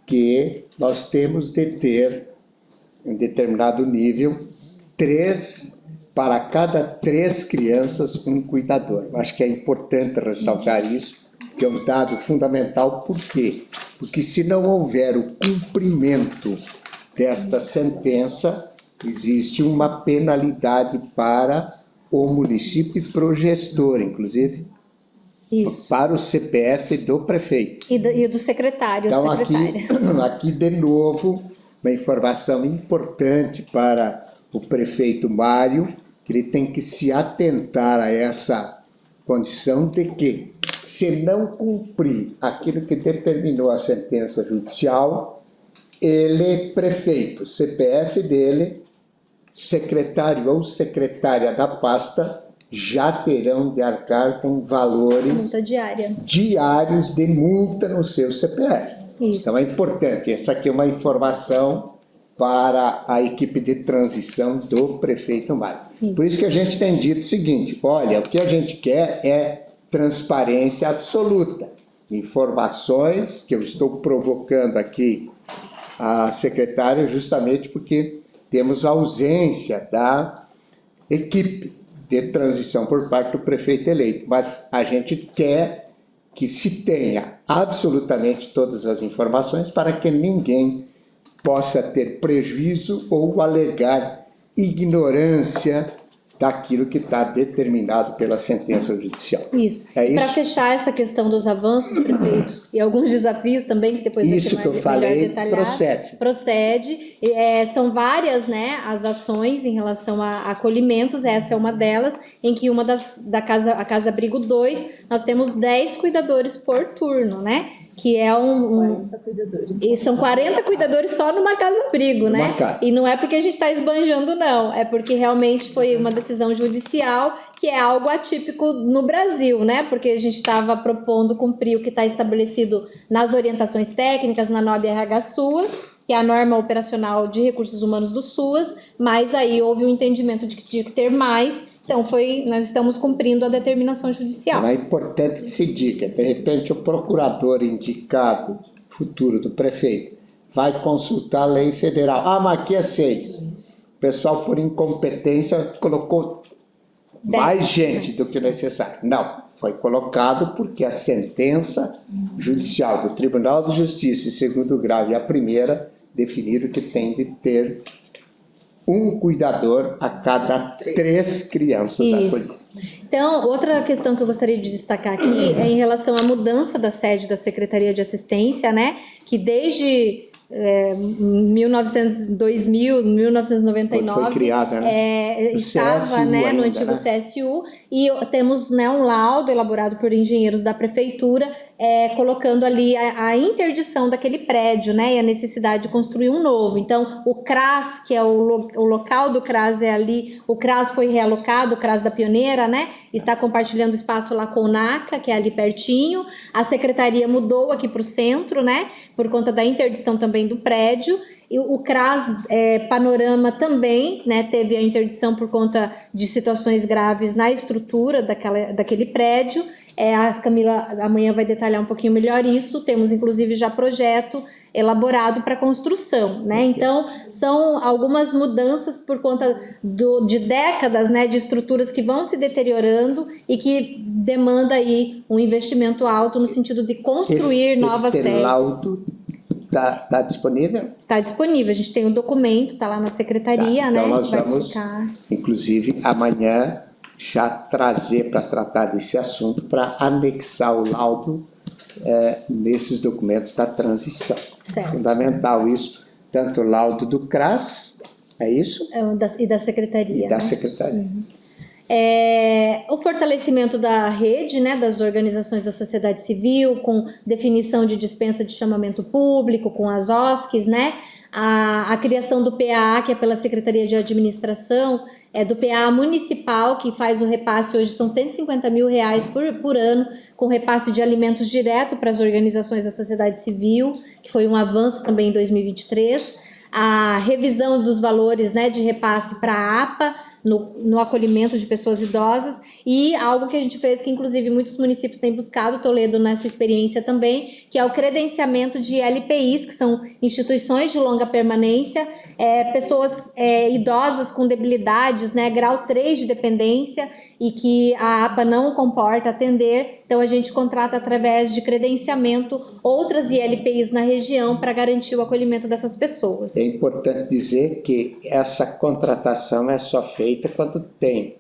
que nós temos de ter, em determinado nível, 3 para cada 3 crianças, um cuidador. Eu acho que é importante ressaltar isso, que é um dado fundamental. Por quê? Porque se não houver o cumprimento desta sentença, existe uma penalidade para o município e para o gestor, inclusive, Isso. para o CPF do prefeito. E do secretário, Então, secretária. aqui de novo, uma informação importante para o prefeito Mário, que ele tem que se atentar a essa condição de que, se não cumprir aquilo que determinou a sentença judicial, ele, prefeito, CPF dele, secretário ou secretária da pasta, já terão de arcar com valores Multa diária. diários de multa no seu CPF. Isso. Então é importante, essa aqui é uma informação para a equipe de transição do prefeito Mário. Por isso que a gente tem dito o seguinte, olha, o que a gente quer é transparência absoluta. Informações que eu estou provocando aqui a secretária justamente porque temos ausência da equipe de transição por parte do prefeito eleito, mas a gente quer que se tenha absolutamente todas as informações para que ninguém possa ter prejuízo ou alegar ignorância daquilo que está determinado pela sentença judicial. Isso. É Para isso? fechar essa questão dos avanços, prefeito, e alguns desafios também, que depois vai Isso ser que eu melhor falei detalhado. procede. Procede. São várias, né, as ações em relação a acolhimentos, essa é uma delas, em que uma a Casa Abrigo 2, nós temos 10 cuidadores por turno, né? Que é 40 cuidadores. E são 40 cuidadores só numa casa-abrigo, né? Numa casa. E não é porque a gente está esbanjando, não. É porque realmente foi uma decisão judicial que é algo atípico no Brasil, né? Porque a gente estava propondo cumprir o que está estabelecido nas orientações técnicas, na NOB-RH SUAS, que é a norma operacional de recursos humanos do SUAS, mas aí houve um entendimento de que tinha que ter mais. Então, nós estamos cumprindo a determinação judicial. Então, é importante que se diga, de repente o procurador indicado, futuro do prefeito, vai consultar a lei federal. Ah, mas aqui é 6. O pessoal, por incompetência, colocou mais gente do que necessário. Não, foi colocado porque a sentença judicial do Tribunal de Justiça em segundo grau e a primeira definiram que tem de ter um cuidador a cada 3 crianças acolhidas. Então, outra questão que eu gostaria de destacar aqui é em relação à mudança da sede da Secretaria de Assistência, né? Que desde 1999 foi criada, né? estava CSU no ainda, antigo né? CSU, e temos, né, um laudo elaborado por engenheiros da prefeitura colocando ali a interdição daquele prédio, né, e a necessidade de construir um novo. Então, o CRAS, que é o local do CRAS é ali, o CRAS foi realocado, o CRAS da Pioneira, né, está compartilhando espaço lá com o NACA, que é ali pertinho. A secretaria mudou aqui para o centro, né, por conta da interdição também do prédio. E o CRAS Panorama também, né, teve a interdição por conta de situações graves na estrutura daquele prédio. A Camila amanhã vai detalhar um pouquinho melhor isso. Temos, inclusive, já projeto elaborado para construção, né? Então, são algumas mudanças por conta de décadas, né, de estruturas que vão se deteriorando e que demanda aí um investimento alto no sentido de construir novas sedes. Laudo está disponível? Está disponível, a gente tem um documento, está lá na secretaria, então né? Nós vai vamos, ficar... inclusive, amanhã já trazer para tratar desse assunto, para anexar o laudo nesses documentos da transição. Certo. Fundamental isso, tanto o laudo do CRAS, é isso? E da secretaria. E da né? secretaria. O fortalecimento da rede, né, das organizações da sociedade civil, com definição de dispensa de chamamento público, com as OSCs, né? A criação do PAA, que é pela Secretaria de Administração, do PAA municipal, que faz o repasse, hoje são R$150 mil por ano, com repasse de alimentos direto para as organizações da sociedade civil, que foi um avanço também em 2023. A revisão dos valores, né, de repasse para a APA, no acolhimento de pessoas idosas, e algo que a gente fez que inclusive muitos municípios têm buscado, Toledo nessa experiência também, que é o credenciamento de LPIs, que são instituições de longa permanência, pessoas idosas com debilidades, né, grau 3 de dependência, e que a APA não comporta atender, então a gente contrata através de credenciamento outras ILPIs na região para garantir o acolhimento dessas pessoas. É importante dizer que essa contratação é só feita quando tem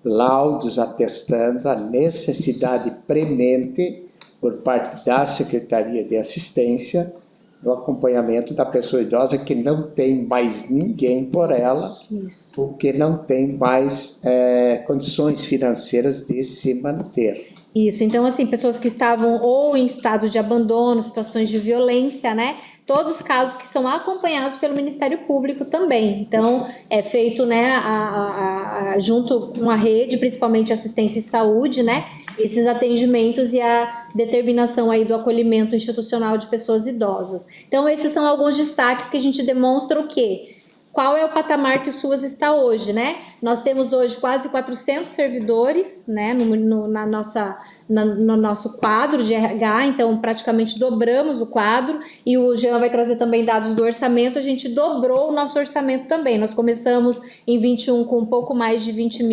laudos atestando a necessidade premente por parte da Secretaria de Assistência no acompanhamento da pessoa idosa que não tem mais ninguém por ela, Isso. ou que não tem mais condições financeiras de se manter. Isso, então assim, pessoas que estavam ou em estado de abandono, situações de violência, né? Todos os casos que são acompanhados pelo Ministério Público também. Então, é feito, né, junto com a rede, principalmente assistência e saúde, né? Esses atendimentos e a determinação aí do acolhimento institucional de pessoas idosas. Então, esses são alguns destaques que a gente demonstra o quê? Qual é o patamar que o SUAS está hoje, né? Nós temos hoje quase 400 servidores, né, no nosso quadro de RH, então praticamente dobramos o quadro, e o Jean vai trazer também dados do orçamento, a gente dobrou o nosso orçamento também. Nós começamos em 21 com um pouco mais de 20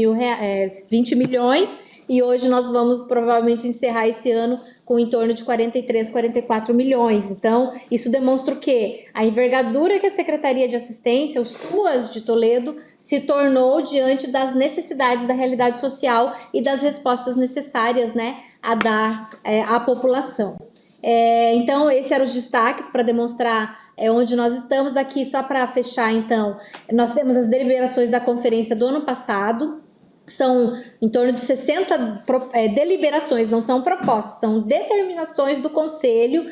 milhões, e hoje nós vamos provavelmente encerrar esse ano com em torno de 43, 44 milhões. Então, isso demonstra o quê? A envergadura que a Secretaria de Assistência, os CUAS de Toledo, se tornou diante das necessidades da realidade social e das respostas necessárias, né, a dar à população. Então, esses eram os destaques para demonstrar onde nós estamos. Aqui, só para fechar, então, nós temos as deliberações da conferência do ano passado. São em torno de 60 deliberações, não são propostas, são determinações do Conselho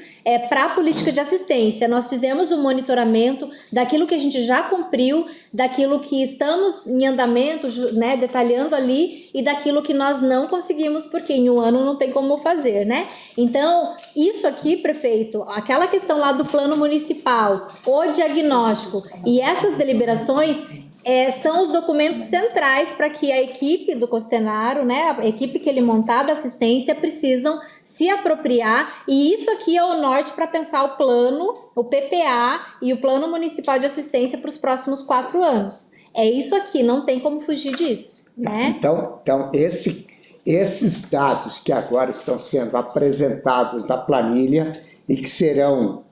para a política de assistência. Nós fizemos um monitoramento daquilo que a gente já cumpriu, daquilo que estamos em andamento, né, detalhando ali, e daquilo que nós não conseguimos, porque em um ano não tem como fazer, né? Então, isso aqui, prefeito, aquela questão lá do plano municipal, o diagnóstico e essas deliberações são os documentos centrais para que a equipe do Costenaro, né, a equipe que ele montar da assistência, precisam se apropriar, e isso aqui é o norte para pensar o plano, o PPA e o Plano Municipal de Assistência para os próximos 4 anos. É isso aqui, não tem como fugir disso, né? Então esses dados que agora estão sendo apresentados na planilha e que serão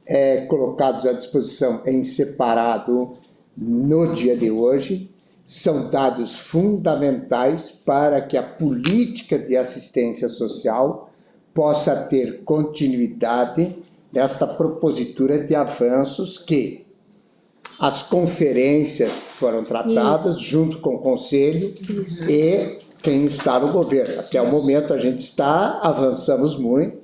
colocados à disposição em separado no dia de hoje, são dados fundamentais para que a política de assistência social possa ter continuidade nesta propositura de avanços que as conferências foram tratadas junto com o Conselho e quem está no governo. Até o momento a gente avançamos muito,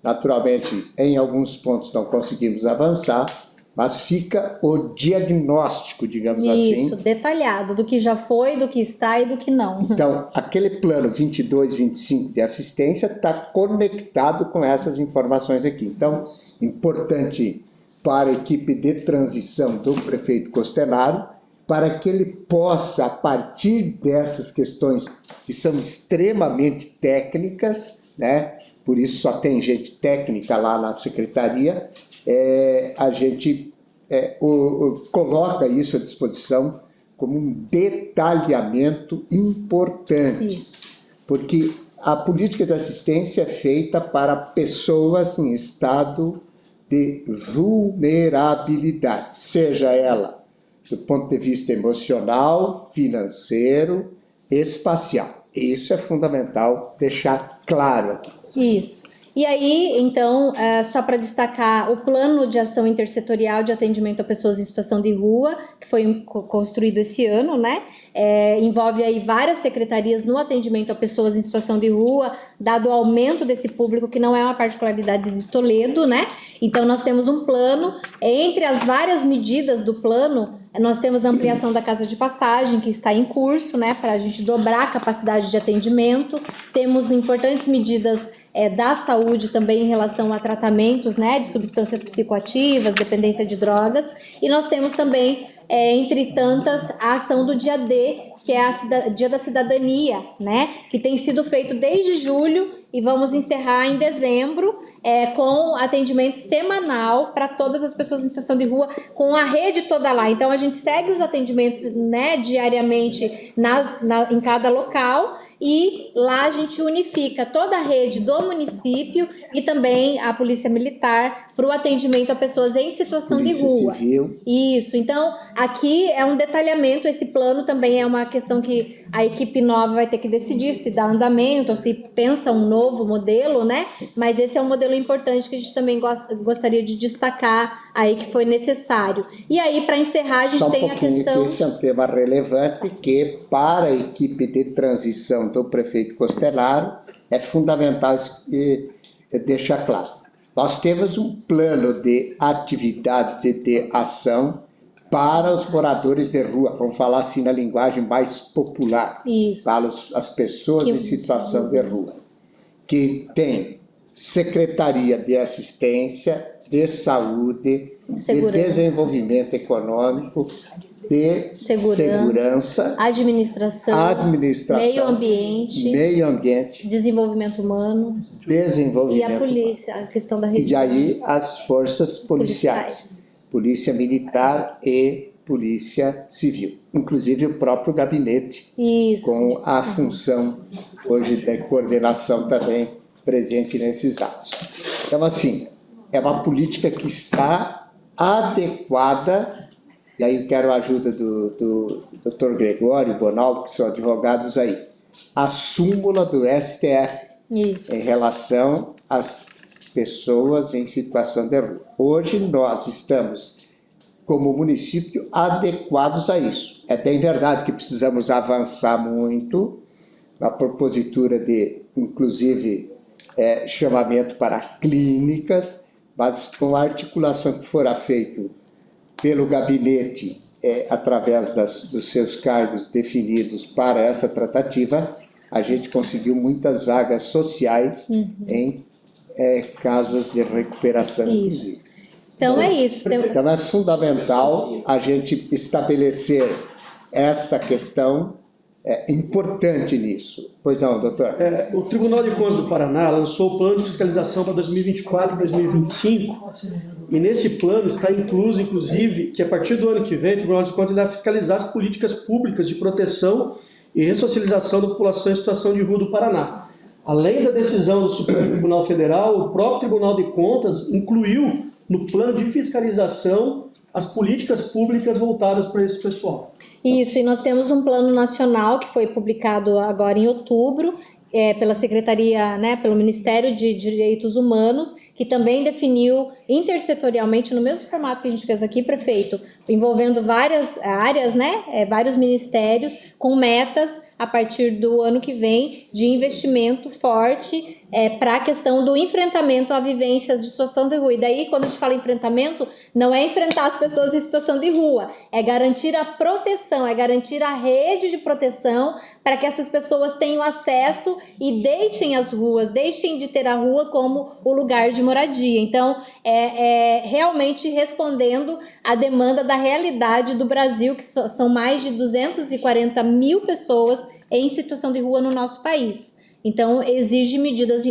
naturalmente em alguns pontos não conseguimos avançar, mas fica o diagnóstico, digamos assim. Isso, detalhado, do que já foi, do que está e do que não. Então, aquele plano 22, 25 de assistência está conectado com essas informações aqui. Então, importante para a equipe de transição do prefeito Costenaro, para que ele possa, a partir dessas questões que são extremamente técnicas, né? Por isso só tem gente técnica lá na secretaria, a gente coloca isso à disposição como um detalhamento importante. Isso. Porque a política de assistência é feita para pessoas em estado de vulnerabilidade, seja ela do ponto de vista emocional, financeiro, espacial. Isso é fundamental deixar claro aqui. Isso. E aí, então, só para destacar, o Plano de Ação Intersetorial de Atendimento a Pessoas em Situação de Rua, que foi construído esse ano, né? Envolve aí várias secretarias no atendimento a pessoas em situação de rua, dado o aumento desse público, que não é uma particularidade de Toledo, né? Então, nós temos um plano. Entre as várias medidas do plano, nós temos a ampliação da casa de passagem, que está em curso, né? Para a gente dobrar a capacidade de atendimento. Temos importantes medidas da saúde também em relação a tratamentos, né, de substâncias psicoativas, dependência de drogas, e nós temos também, entre tantas, a ação do dia D, que é Dia da Cidadania, né, que tem sido feito desde julho e vamos encerrar em dezembro, com atendimento semanal para todas as pessoas em situação de rua, com a rede toda lá. Então, a gente segue os atendimentos, né, diariamente em cada local, e lá a gente unifica toda a rede do município e também a Polícia Militar, para o atendimento a pessoas em situação de Polícia rua. Civil. Isso, então aqui é um detalhamento, esse plano também é uma questão que a equipe nova vai ter que decidir se dá andamento ou se pensa um novo modelo, né? Mas esse é um modelo importante que a gente também gostaria de destacar aí que foi necessário. E aí, para encerrar, a gente Só um tem a pouquinho, questão... que esse é um tema relevante que, para a equipe de transição do prefeito Costelaro, é fundamental deixar claro. Nós temos um plano de atividades e de ação para os moradores de rua, vamos falar assim na linguagem mais popular, Isso. para as pessoas em situação de rua, que tem Secretaria de Assistência, de Saúde, Segurança. de Desenvolvimento Econômico, de Segurança, administração, meio ambiente, desenvolvimento e a polícia, a questão da e aí as forças policiais. Polícia Militar e Polícia Civil, inclusive o próprio gabinete, Isso. com a função hoje de coordenação também presente nesses atos. Então, assim, é uma política que está adequada, e aí eu quero a ajuda do Dr. Gregório e Bonaldo, que são advogados aí, a súmula do STF Isso. em relação às pessoas em situação de rua. Hoje nós estamos, como município, adequados a isso. É bem verdade que precisamos avançar muito na propositura de, inclusive, chamamento para clínicas, mas com a articulação que fora feita pelo gabinete, através dos seus cargos definidos para essa tratativa, a gente conseguiu muitas vagas sociais em casas de recuperação, inclusive. Então é isso. Então é fundamental a gente estabelecer essa questão importante nisso. Pois não, doutor? O Tribunal de Contas do Paraná lançou o plano de fiscalização para 2024 e 2025, e nesse plano está incluso, inclusive, que a partir do ano que vem o Tribunal de Contas irá fiscalizar as políticas públicas de proteção e ressocialização da população em situação de rua do Paraná. Além da decisão do Supremo Tribunal Federal, o próprio Tribunal de Contas incluiu no plano de fiscalização as políticas públicas voltadas para esse pessoal. Isso, e nós temos um plano nacional que foi publicado agora em outubro, pela Secretaria, pelo Ministério de Direitos Humanos, que também definiu intersetorialmente, no mesmo formato que a gente fez aqui, prefeito, envolvendo várias áreas, vários ministérios, com metas a partir do ano que vem de investimento forte para a questão do enfrentamento a vivências de situação de rua. E daí, quando a gente fala enfrentamento, não é enfrentar as pessoas em situação de rua, é garantir a proteção, é garantir a rede de proteção para que essas pessoas tenham acesso e deixem as ruas, deixem de ter a rua como o lugar de moradia. Então, realmente respondendo à demanda da realidade do Brasil, que são mais de 240 mil pessoas em situação de rua no nosso país. Então, exige medidas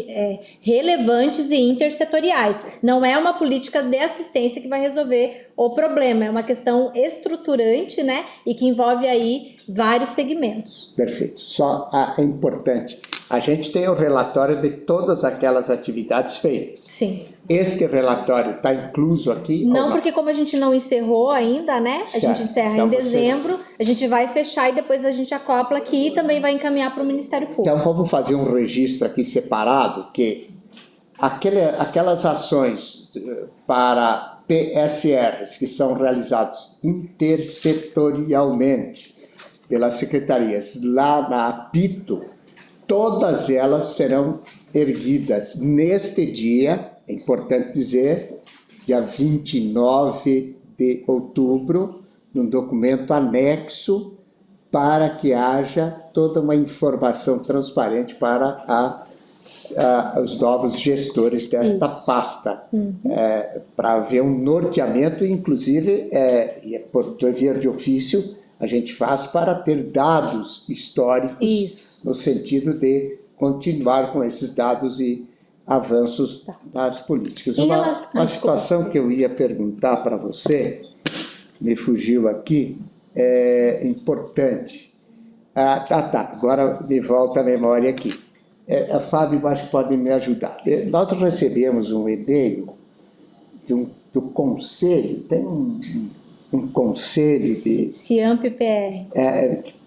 relevantes e intersetoriais. Não é uma política de assistência que vai resolver o problema, é uma questão estruturante, e que envolve aí vários segmentos. Perfeito. Só é importante, a gente tem o relatório de todas aquelas atividades feitas. Sim. Este relatório está incluso aqui? Não, porque como a gente não encerrou ainda, Certo. A gente encerra Então em dezembro, a gente vai fechar e depois a gente acopla aqui e também vai encaminhar para o Ministério Público. Então vamos fazer um registro aqui separado, que aquelas ações para PSRs que são realizadas intersetorialmente pelas secretarias lá na APITO, todas elas serão erguidas neste dia, é importante dizer, dia 29 de outubro, num documento anexo, para que haja toda uma informação transparente para os novos gestores desta pasta, para haver um norteamento, inclusive, por dever de ofício, a gente faz para ter dados históricos, no sentido de continuar com esses dados e avanços das políticas. Uma situação que eu ia perguntar para você, me fugiu aqui, é importante. Agora me volta a memória aqui. A Fábio, acho que pode me ajudar. Nós recebemos um e-mail do conselho, tem um conselho de, CIAMP-PR.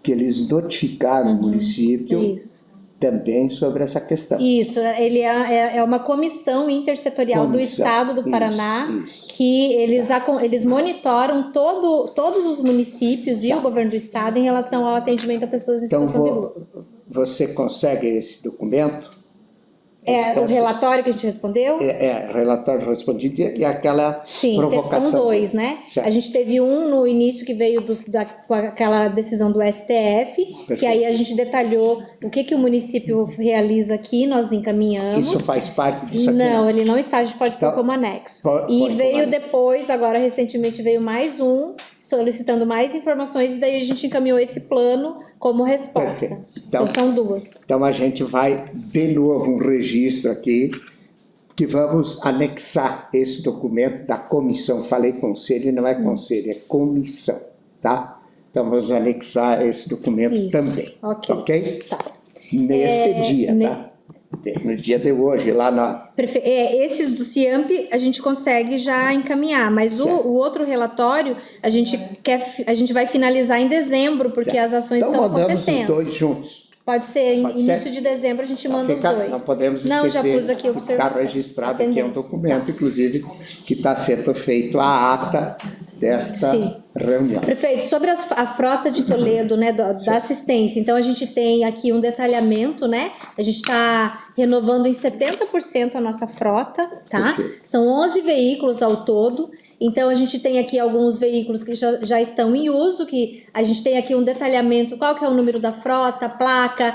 que eles notificaram o município Isso. também sobre essa questão. Isso, ele é uma comissão intersetorial do Estado do Paraná, isso. que eles monitoram todos os municípios e o governo do Estado em relação ao atendimento a pessoas em Então, situação de rua. você consegue esse documento? O relatório que a gente respondeu? Relatório respondido e aquela Sim, provocação. são dois, né? Certo. A gente teve um no início que veio com aquela decisão do STF, Perfeito. que aí a gente detalhou o que o município realiza aqui, nós encaminhamos. Isso faz parte disso aqui? Não, ele não está, a gente pode pôr Então, como anexo. põe E como veio anexo. depois, agora recentemente veio mais um, solicitando mais informações, e daí a gente encaminhou esse plano como resposta. Perfeito. Então são duas. Então a gente vai, de novo, um registro aqui, que vamos anexar esse documento da comissão. Falei conselho, não é conselho, é comissão, tá? Então vamos anexar esse documento Isso. também. Ok. Tá. Neste dia, tá? No dia de hoje, lá na... Esses do CIAMP a gente consegue já encaminhar, mas o outro relatório a gente vai finalizar em dezembro, porque as ações estão Então mandamos os acontecendo. dois juntos. Pode ser, Pode início ser? de dezembro a gente manda os dois. Não podemos esquecer. Não, já pus aqui a Está observação. registrado aqui, é um documento, inclusive, que está sendo feito a ata desta reunião. Prefeito, sobre a frota de Toledo, né, da assistência, então a gente tem aqui um detalhamento, né, a gente está renovando em 70% a nossa frota, tá? Perfeito. São 11 veículos ao todo, então a gente tem aqui alguns veículos que já estão em uso, que a gente tem aqui um detalhamento, qual que é o número da frota, placa,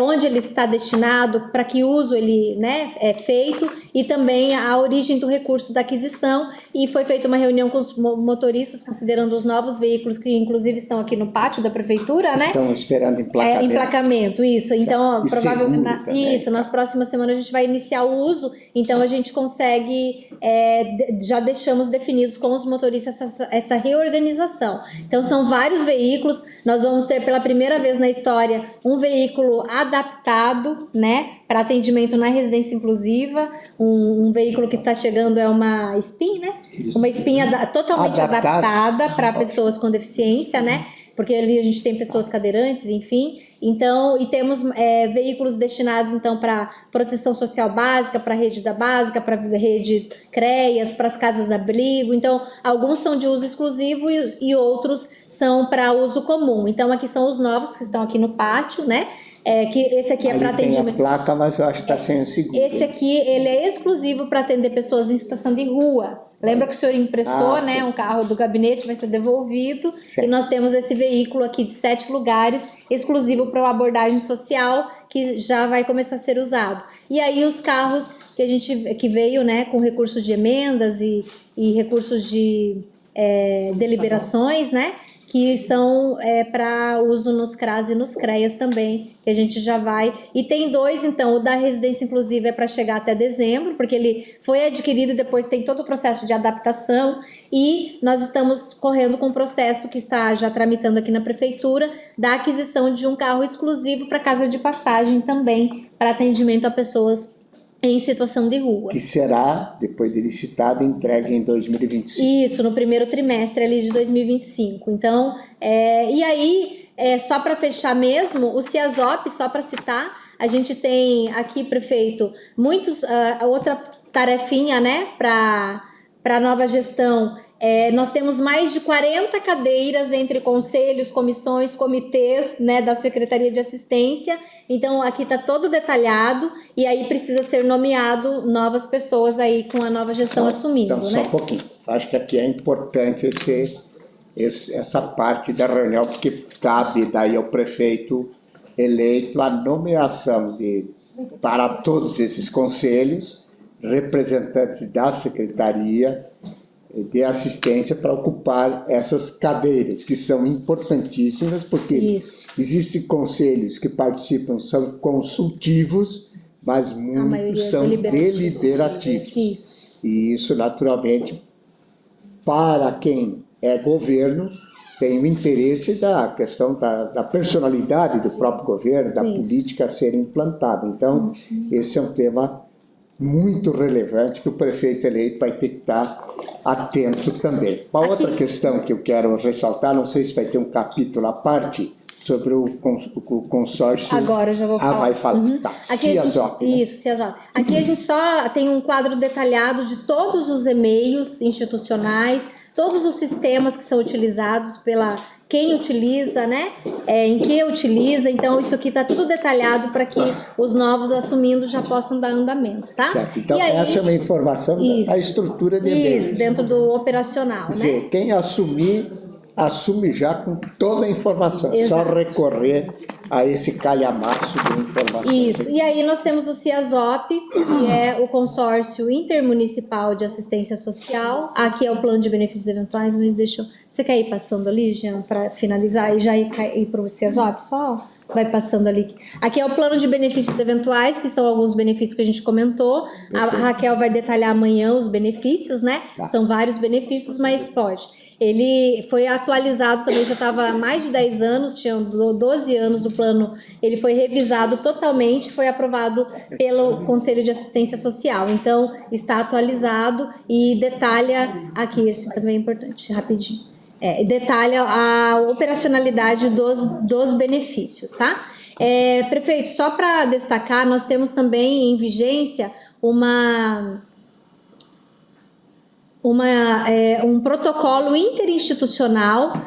onde ele está destinado, para que uso ele, né, é feito, e também a origem do recurso da aquisição, e foi feita uma reunião com os motoristas, considerando os novos veículos que inclusive estão aqui no pátio da prefeitura, né? Estão esperando emplacamento. Emplacamento, isso. Então, E provavelmente, seguro nas próximas semanas a gente vai iniciar o uso, então a gente consegue, já deixamos definidos com os motoristas essa reorganização. Então, são vários veículos, nós vamos ter pela primeira vez na história um veículo adaptado, né, para atendimento na residência inclusiva, um veículo que está chegando é uma SPIN, né? Isso. Uma SPIN totalmente adaptada para pessoas com deficiência, né? Porque ali a gente tem pessoas cadeirantes, enfim. Então, e temos veículos destinados, então, para proteção social básica, para a rede da básica, para a rede CREAS, para as casas-abrigo. Então, alguns são de uso exclusivo e outros são para uso comum. Então, aqui são os novos que estão aqui no pátio, né? Que esse aqui é para atendimento. Tem a placa, mas eu acho que está sem o seguro. Esse aqui, ele é exclusivo para atender pessoas em situação de rua. Lembra que o senhor emprestou, né, um carro do gabinete, vai ser devolvido. Certo. E nós temos esse veículo aqui de 7 lugares, exclusivo para abordagem social, que já vai começar a ser usado. E aí os carros que veio, né, com recursos de emendas e recursos de deliberações, né, que são para uso nos CRAS e nos CREAS também, que a gente já vai... E tem dois, então, o da residência inclusiva é para chegar até dezembro, porque ele foi adquirido e depois tem todo o processo de adaptação, e nós estamos correndo com o processo que está já tramitando aqui na prefeitura, da aquisição de um carro exclusivo para casa de passagem também, para atendimento a pessoas em situação de rua. Que será, depois de licitado, entregue em 2025. Isso, no primeiro trimestre ali de 2025. Então, e aí, só para fechar mesmo, o CIASOP, só para citar, a gente tem aqui, prefeito, outra tarefinha, né, para a nova gestão. Nós temos mais de 40 cadeiras entre conselhos, comissões, comitês, né, da Secretaria de Assistência. Então, aqui está todo detalhado e aí precisa ser nomeado novas pessoas aí com a nova gestão assumindo, então, só né? um pouquinho. Acho que aqui é importante essa parte da reunião, porque cabe daí ao prefeito eleito a nomeação para todos esses conselhos, representantes da Secretaria de Assistência para ocupar essas cadeiras, que são importantíssimas, porque existem conselhos que participam, são consultivos, mas muitos são deliberativos. Isso. E isso, naturalmente, para quem é governo, tem o interesse da questão da personalidade do próprio governo, da política a ser implantada. Então, esse é um tema muito relevante que o prefeito eleito vai ter que estar atento também. Uma outra questão que eu quero ressaltar, não sei se vai ter um capítulo à parte, sobre o consórcio. Agora eu já vou falar. Vai falar. Uhum. Tá. CIASOP, né? Isso, CIASOP. Aqui a gente só tem um quadro detalhado de todos os e-mails institucionais, todos os sistemas que são utilizados pela quem utiliza, né? Em que utiliza. Então, isso aqui está tudo detalhado para que os novos assumindo já possam dar andamento, tá? Certo. Então, aí, essa é uma informação da estrutura de e-mail. Isso, dentro do operacional, né? Quem assumir, assume já com toda a informação. Exato. Só recorrer a esse calhamaço de informações. Isso. E aí nós temos o CIASOP, que é o Consórcio Intermunicipal de Assistência Social. Aqui é o Plano de Benefícios Eventuais, mas deixa eu... Você quer ir passando ali, Jean, para finalizar e já ir para o CIASOP? Só vai passando ali. Aqui é o Plano de Benefícios Eventuais, que são alguns benefícios que a gente comentou. Perfeito. A Raquel vai detalhar amanhã os benefícios, né? Tá. São vários benefícios, mas pode... Ele foi atualizado também, já estava há mais de 10 anos, tinha 12 anos o plano, ele foi revisado totalmente, foi aprovado pelo Conselho de Assistência Social. Então, está atualizado e detalha, aqui, esse também é importante, rapidinho, detalha a operacionalidade dos benefícios, tá? Prefeito, só para destacar, nós temos também em vigência um protocolo interinstitucional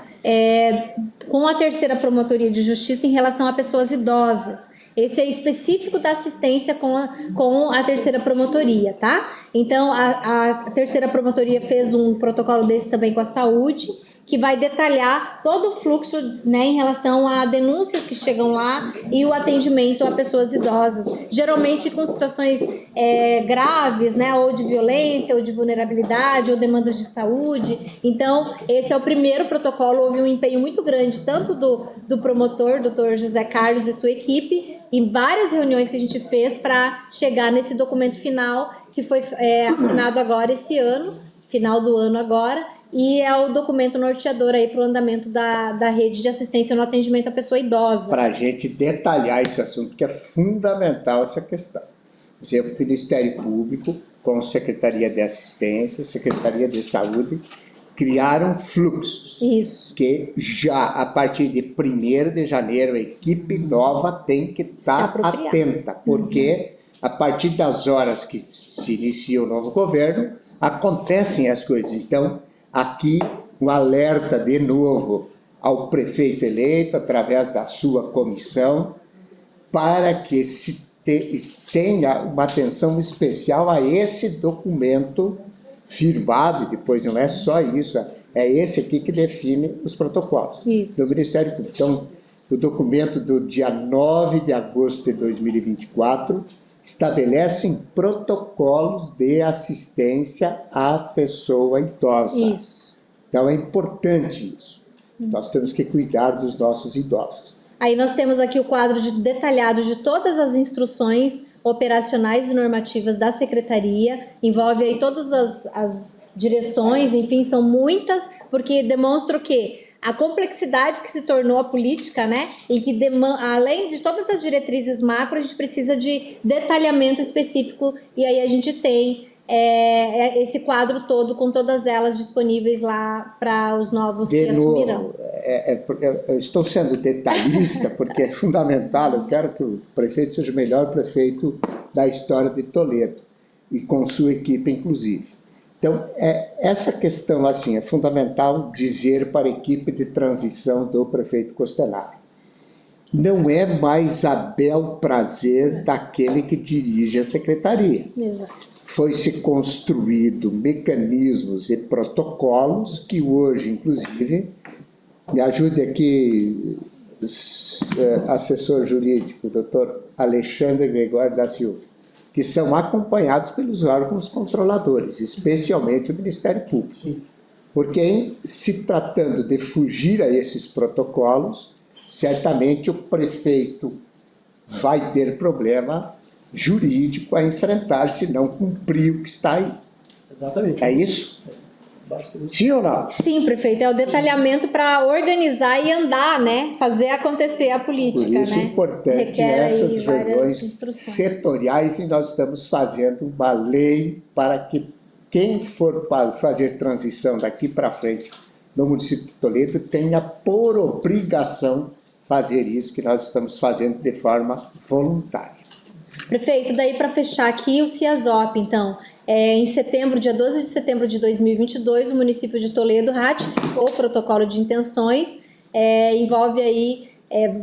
com a Terceira Promotoria de Justiça em relação a pessoas idosas. Esse é específico da assistência com a Terceira Promotoria, tá? Então, a Terceira Promotoria fez um protocolo desse também com a saúde, que vai detalhar todo o fluxo, né, em relação a denúncias que chegam lá e o atendimento a pessoas idosas, geralmente com situações graves, né, ou de violência, ou de vulnerabilidade, ou demandas de saúde. Então, esse é o primeiro protocolo. Houve um empenho muito grande, tanto do promotor, doutor José Carlos e sua equipe, em várias reuniões que a gente fez para chegar nesse documento final, que foi assinado agora esse ano, final do ano agora, e é o documento norteador aí para o andamento da rede de assistência no atendimento à pessoa idosa. Para a gente detalhar esse assunto, que é fundamental essa questão. O Ministério Público, com a Secretaria de Assistência, Secretaria de Saúde, criaram fluxos. Isso. Que já, a partir de 1º de janeiro, a equipe nova tem que estar atenta, porque a partir das horas que se inicia o novo governo, acontecem as coisas. Então, aqui, um alerta de novo ao prefeito eleito, através da sua comissão, para que se tenha uma atenção especial a esse documento firmado, e depois não é só isso, é esse aqui que define os protocolos do Ministério Público. Então, o documento do dia 9 de agosto de 2024 estabelecem protocolos de assistência à pessoa idosa. Isso. Então, é importante isso. Nós temos que cuidar dos nossos idosos. Aí nós temos aqui o quadro detalhado de todas as instruções operacionais e normativas da Secretaria, envolve aí todas as direções, enfim, são muitas, porque demonstra o quê? A complexidade que se tornou a política, né? E que, além de todas as diretrizes macro, a gente precisa de detalhamento específico, e aí a gente tem esse quadro todo com todas elas disponíveis lá para os novos que assumirão. Eu estou sendo detalhista porque é fundamental, eu quero que o prefeito seja o melhor prefeito da história de Toledo, e com sua equipe, inclusive. Então, essa questão, assim, é fundamental dizer para a equipe de transição do prefeito Costenaro. Não é mais a bel prazer daquele que dirige a secretaria. Exato. Foi-se construído mecanismos e protocolos que hoje, inclusive, me ajude aqui, assessor jurídico, doutor Alexandre Gregório da Silva, que são acompanhados pelos órgãos controladores, especialmente o Ministério Público. Porque, em se tratando de fugir a esses protocolos, certamente o prefeito vai ter problema jurídico a enfrentar se não cumprir o que está aí. Exatamente. É isso? Sim ou não? Sim, prefeito, é o detalhamento para organizar e andar, né? Fazer acontecer a política, Por isso é né? importante Requer aí essas várias reuniões instruções. setoriais, e nós estamos fazendo uma lei para que quem for fazer transição daqui para frente no município de Toledo tenha por obrigação fazer isso que nós estamos fazendo de forma voluntária. Prefeito, daí para fechar aqui o CIASOP, então, em setembro, dia 12 de setembro de 2022, o município de Toledo ratificou o protocolo de intenções, envolve aí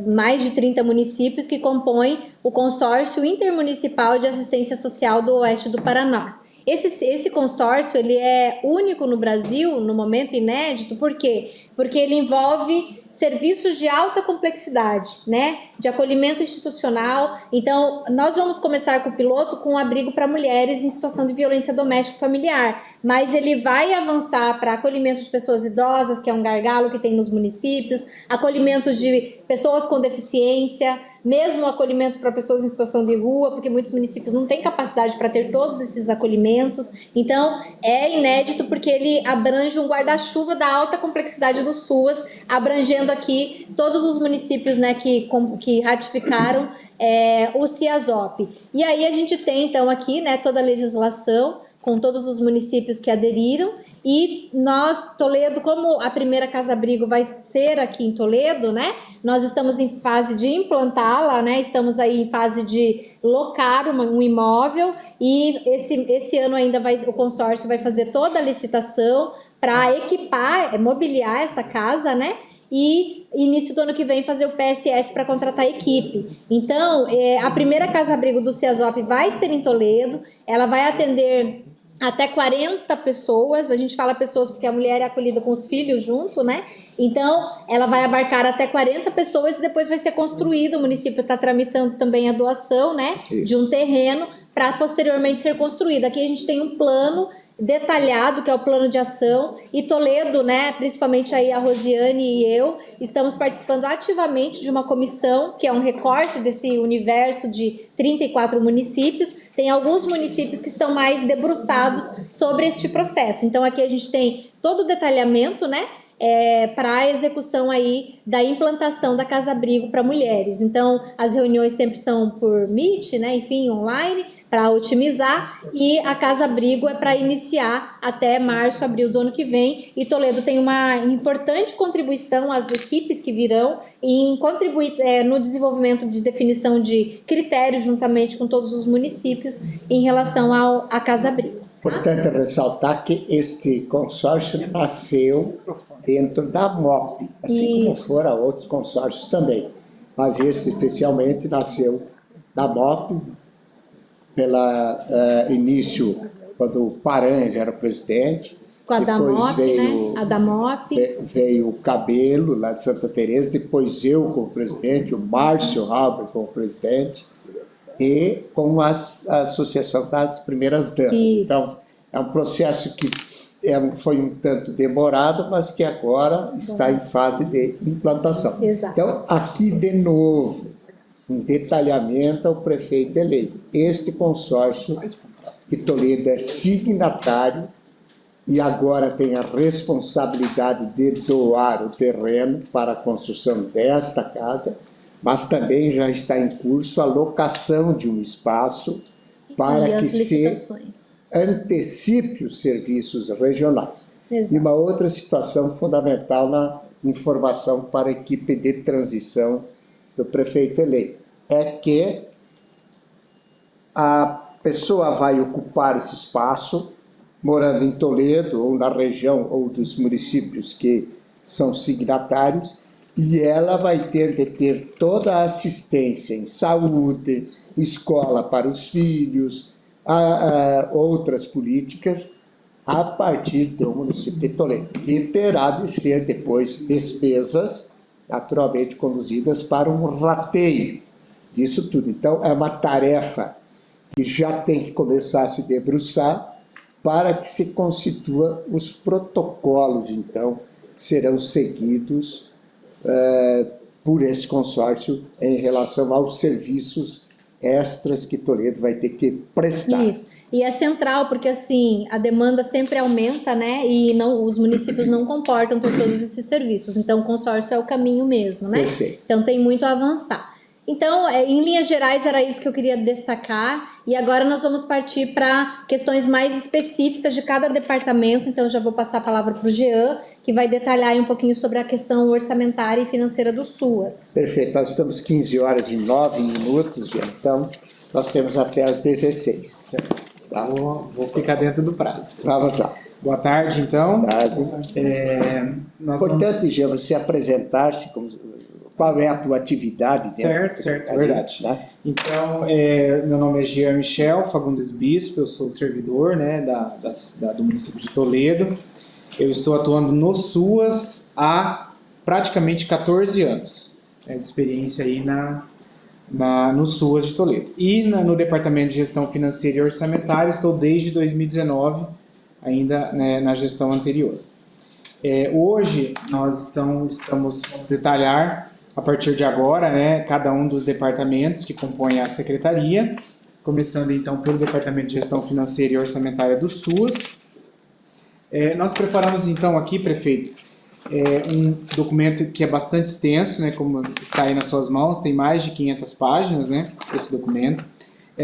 mais de 30 municípios que compõem o consórcio intermunicipal de assistência social do Oeste do Paraná. Esse consórcio, ele é único no Brasil, no momento inédito, por quê? Porque ele envolve serviços de alta complexidade, né? De acolhimento institucional. Então, nós vamos começar com o piloto com um abrigo para mulheres em situação de violência doméstica e familiar, mas ele vai avançar para acolhimento de pessoas idosas, que é um gargalo que tem nos municípios, acolhimento de pessoas com deficiência, mesmo o acolhimento para pessoas em situação de rua, porque muitos municípios não têm capacidade para ter todos esses acolhimentos. Então, é inédito porque ele abrange um guarda-chuva da alta complexidade do SUAS, abrangendo aqui todos os municípios, né, que ratificaram o CIASOP. E aí a gente tem, então, aqui, né, toda a legislação com todos os municípios que aderiram, e nós, Toledo, como a primeira casa-abrigo vai ser aqui em Toledo, né, nós estamos em fase de implantá-la, né, estamos aí em fase de locar um imóvel, e esse ano ainda o consórcio vai fazer toda a licitação para equipar, mobiliar essa casa, né, e início do ano que vem fazer o PSS para contratar a equipe. Então, a primeira casa-abrigo do CIASOP vai ser em Toledo, ela vai atender até 40 pessoas, a gente fala pessoas porque a mulher é acolhida com os filhos junto, né? Então, ela vai abarcar até 40 pessoas e depois vai ser construída, o município está tramitando também a doação, né? De um terreno para posteriormente ser construída. Aqui a gente tem um plano detalhado, que é o plano de ação, e Toledo, né, principalmente aí a Rosiane e eu, estamos participando ativamente de uma comissão, que é um recorte desse universo de 34 municípios. Tem alguns municípios que estão mais debruçados sobre este processo. Então aqui a gente tem todo o detalhamento, né, para a execução aí da implantação da casa-abrigo para mulheres. Então, as reuniões sempre são por Meet, né, enfim, online, para otimizar, e a casa-abrigo é para iniciar até março, abril do ano que vem, e Toledo tem uma importante contribuição, às equipes que virão, em contribuir no desenvolvimento de definição de critérios, juntamente com todos os municípios, em relação à casa-abrigo. Importante ressaltar que este consórcio nasceu dentro da MOP, assim como foram outros consórcios também. Mas esse especialmente nasceu da MOP, pela início, quando o Paranhos era o presidente. Com a DAMOP, né? A DAMOP. Veio o Cabelo, lá de Santa Teresa, depois eu como presidente, o Márcio Halber como presidente, e com a Associação das Primeiras Damas. Isso. Então, é um processo que foi um tanto demorado, mas que agora está em fase de implantação. Exato. Então, aqui de novo, um detalhamento ao prefeito eleito. Este consórcio, que Toledo é signatário, e agora tem a responsabilidade de doar o terreno para a construção desta casa, mas também já está em curso a locação de um espaço para que se antecipe os serviços regionais. Exato. E uma outra situação fundamental na informação para a equipe de transição do prefeito eleito é que a pessoa vai ocupar esse espaço morando em Toledo ou na região ou dos municípios que são signatários, e ela vai ter de ter toda a assistência em saúde, escola para os filhos, outras políticas a partir do município de Toledo. E terá de ser depois despesas naturalmente conduzidas para um rateio disso tudo. Então é uma tarefa que já tem que começar a se debruçar para que se constitua os protocolos, então, que serão seguidos por esse consórcio em relação aos serviços extras que Toledo vai ter que prestar. Isso. E é central, porque assim, a demanda sempre aumenta, né? E os municípios não comportam ter todos esses serviços. Então, o consórcio é o caminho mesmo, né? Perfeito. Então, tem muito a avançar. Então, em linhas gerais, era isso que eu queria destacar. E agora nós vamos partir para questões mais específicas de cada departamento. Então, já vou passar a palavra para o Jean, que vai detalhar aí um pouquinho sobre a questão orçamentária e financeira do SUAS. Perfeito. Nós estamos 15 horas e 9 minutos, então nós temos até as 16. Tá? Vou ficar dentro do prazo. Vamos lá. Boa tarde, então. Boa tarde. Nós Jean, você apresentar-se, qual é a tua atividade dentro Certo, verdade. Né? Então, meu nome é Jean Michel Fagundes Bispo, eu sou servidor, né, do município de Toledo. Eu estou atuando no SUAS há praticamente 14 anos, de experiência aí no SUAS de Toledo. E no Departamento de Gestão Financeira e Orçamentária estou desde 2019, ainda, né, na gestão anterior. Hoje nós vamos detalhar, a partir de agora, né, cada um dos departamentos que compõem a secretaria, começando então pelo Departamento de Gestão Financeira e Orçamentária do SUAS. Nós preparamos então aqui, prefeito, um documento que é bastante extenso, né, como está aí nas suas mãos, tem mais de 500 páginas, né, esse documento.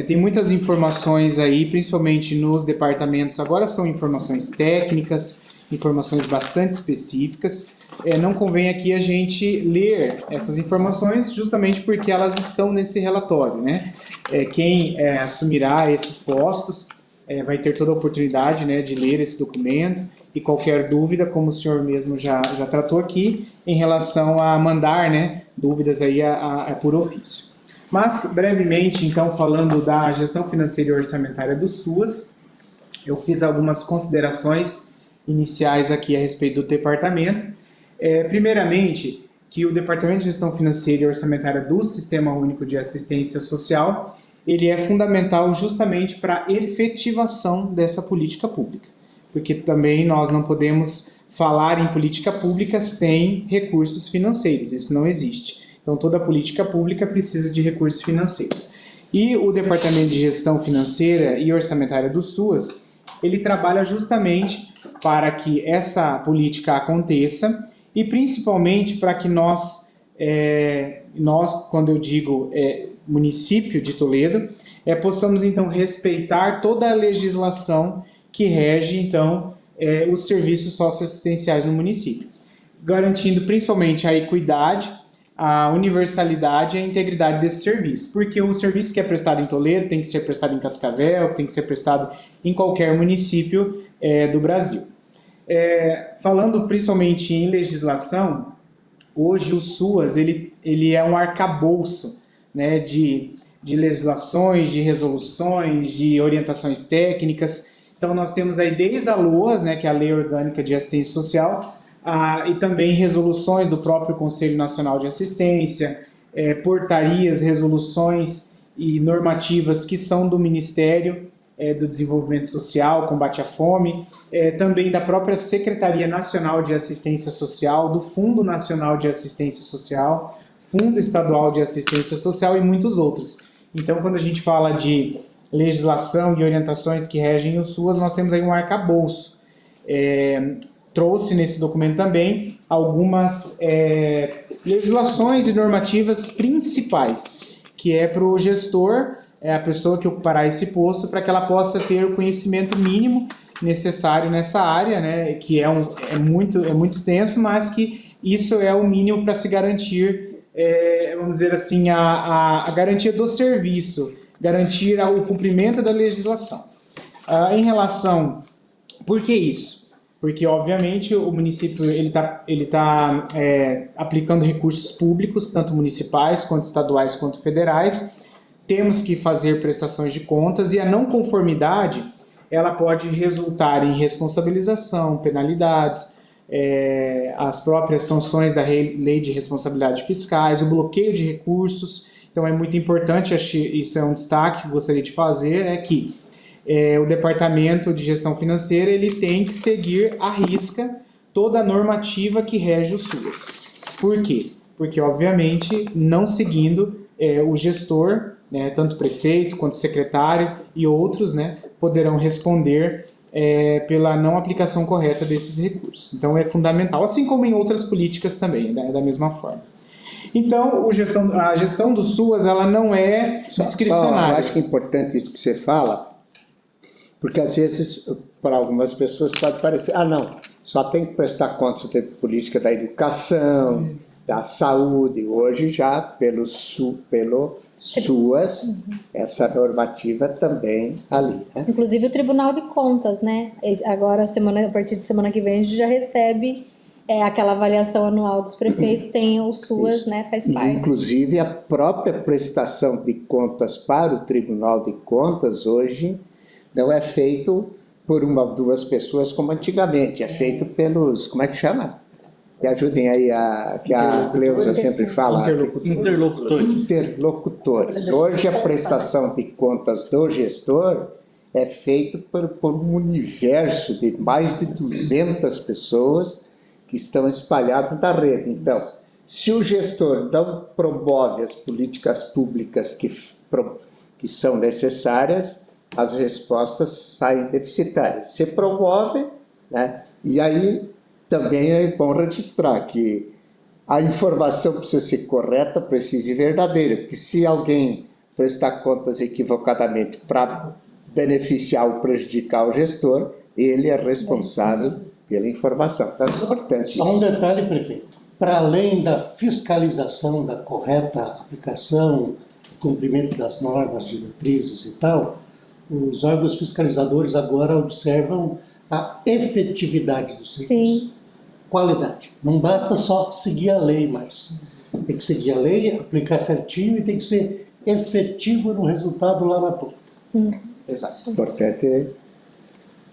Tem muitas informações aí, principalmente nos departamentos, agora são informações técnicas, informações bastante específicas. Não convém aqui a gente ler essas informações justamente porque elas estão nesse relatório, né? Quem assumirá esses postos vai ter toda a oportunidade, né, de ler esse documento e qualquer dúvida, como o senhor mesmo já tratou aqui, em relação a mandar, né, dúvidas aí por ofício. Mas, brevemente, então, falando da gestão financeira e orçamentária do SUAS, eu fiz algumas considerações iniciais aqui a respeito do departamento. Primeiramente, que o Departamento de Gestão Financeira e Orçamentária do Sistema Único de Assistência Social, ele é fundamental justamente para a efetivação dessa política pública, porque também nós não podemos falar em política pública sem recursos financeiros, isso não existe. Então, toda política pública precisa de recursos financeiros. E o Departamento de Gestão Financeira e Orçamentária do SUAS, ele trabalha justamente para que essa política aconteça e principalmente para que nós, quando eu digo município de Toledo, possamos então respeitar toda a legislação que rege então os serviços socioassistenciais no município, garantindo principalmente a equidade, a universalidade e a integridade desse serviço, porque o serviço que é prestado em Toledo tem que ser prestado em Cascavel, tem que ser prestado em qualquer município do Brasil. Falando principalmente em legislação, hoje o SUAS ele é um arcabouço, né, de legislações, de resoluções, de orientações técnicas. Então nós temos aí desde a LOAS, né, que é a Lei Orgânica de Assistência Social, e também resoluções do próprio Conselho Nacional de Assistência, portarias, resoluções e normativas que são do Ministério do Desenvolvimento Social, Combate à Fome, também da própria Secretaria Nacional de Assistência Social, do Fundo Nacional de Assistência Social, Fundo Estadual de Assistência Social e muitos outros. Então, quando a gente fala de legislação e orientações que regem o SUAS, nós temos aí um arcabouço. Trouxe nesse documento também algumas legislações e normativas principais, que é para o gestor, a pessoa que ocupará esse posto, para que ela possa ter o conhecimento mínimo necessário nessa área, né, que é muito extenso, mas que isso é o mínimo para se garantir, vamos dizer assim, a garantia do serviço, garantir o cumprimento da legislação. Em relação... Por que isso? Porque, obviamente, o município ele tá aplicando recursos públicos, tanto municipais, quanto estaduais, quanto federais. Temos que fazer prestações de contas e a não conformidade ela pode resultar em responsabilização, penalidades, as próprias sanções da Lei de Responsabilidade Fiscais, o bloqueio de recursos. Então, é muito importante, acho que isso é um destaque que eu gostaria de fazer, que o Departamento de Gestão Financeira ele tem que seguir à risca toda a normativa que rege o SUAS. Por quê? Porque, obviamente, não seguindo, o gestor né, tanto prefeito quanto secretário e outros, né, poderão responder pela não aplicação correta desses recursos. Então é fundamental, assim como em outras políticas também, né, da mesma forma. Então, a gestão do SUAS, ela não é discricionária. Eu acho que é importante isso que você fala, porque às vezes, para algumas pessoas pode parecer, não, só tem que prestar conta da política da educação, da saúde. Hoje já, pelo SUAS, essa normativa também ali, né? Inclusive o Tribunal de Contas, né? Agora, a partir de semana que vem, a gente já recebe aquela avaliação anual dos prefeitos, tem o SUAS, né? Faz E, parte. inclusive, a própria prestação de contas para o Tribunal de Contas hoje não é feito por uma ou duas pessoas como antigamente, é feito pelos, como é que chama? Me ajudem aí, que a Cleusa sempre fala. Interlocutores. Hoje a prestação de contas do gestor é feita por um universo de mais de 200 pessoas que estão espalhadas na rede. Então, se o gestor não promove as políticas públicas que são necessárias, as respostas saem deficitárias. Se promove, né? E aí também é bom registrar que a informação precisa ser correta, precisa e verdadeira, porque se alguém prestar contas equivocadamente para beneficiar ou prejudicar o gestor, ele é responsável pela informação. Então é importante. Só um detalhe, prefeito. Para além da fiscalização da correta aplicação, cumprimento das normas, diretrizes e tal, os órgãos fiscalizadores agora observam a efetividade do serviço. Sim. Qualidade. Não basta só seguir a lei, mas tem que seguir a lei, aplicar certinho e tem que ser efetivo no resultado lá na ponta. Exato. Importante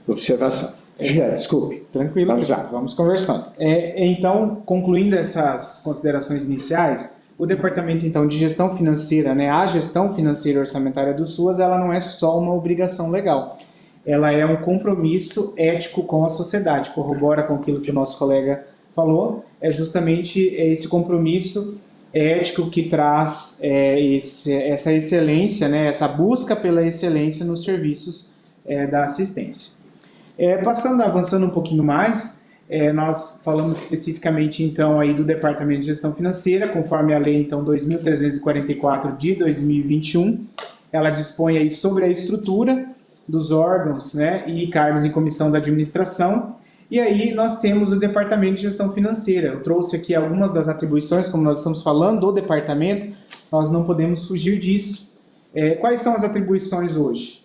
observação. Desculpe. Tranquilo, Vamos lá. vamos conversando. Então, concluindo essas considerações iniciais, o Departamento então de Gestão Financeira, né, a gestão financeira orçamentária do SUAS, ela não é só uma obrigação legal. Ela é um compromisso ético com a sociedade, corrobora com aquilo que o nosso colega falou, é justamente esse compromisso ético que traz essa excelência, né, essa busca pela excelência nos serviços da assistência. Avançando um pouquinho mais, nós falamos especificamente então aí do Departamento de Gestão Financeira, conforme a lei então 2.344 de 2021, ela dispõe aí sobre a estrutura dos órgãos, né, e cargos em comissão da administração. E aí nós temos o Departamento de Gestão Financeira. Eu trouxe aqui algumas das atribuições, como nós estamos falando do departamento, nós não podemos fugir disso. Quais são as atribuições hoje?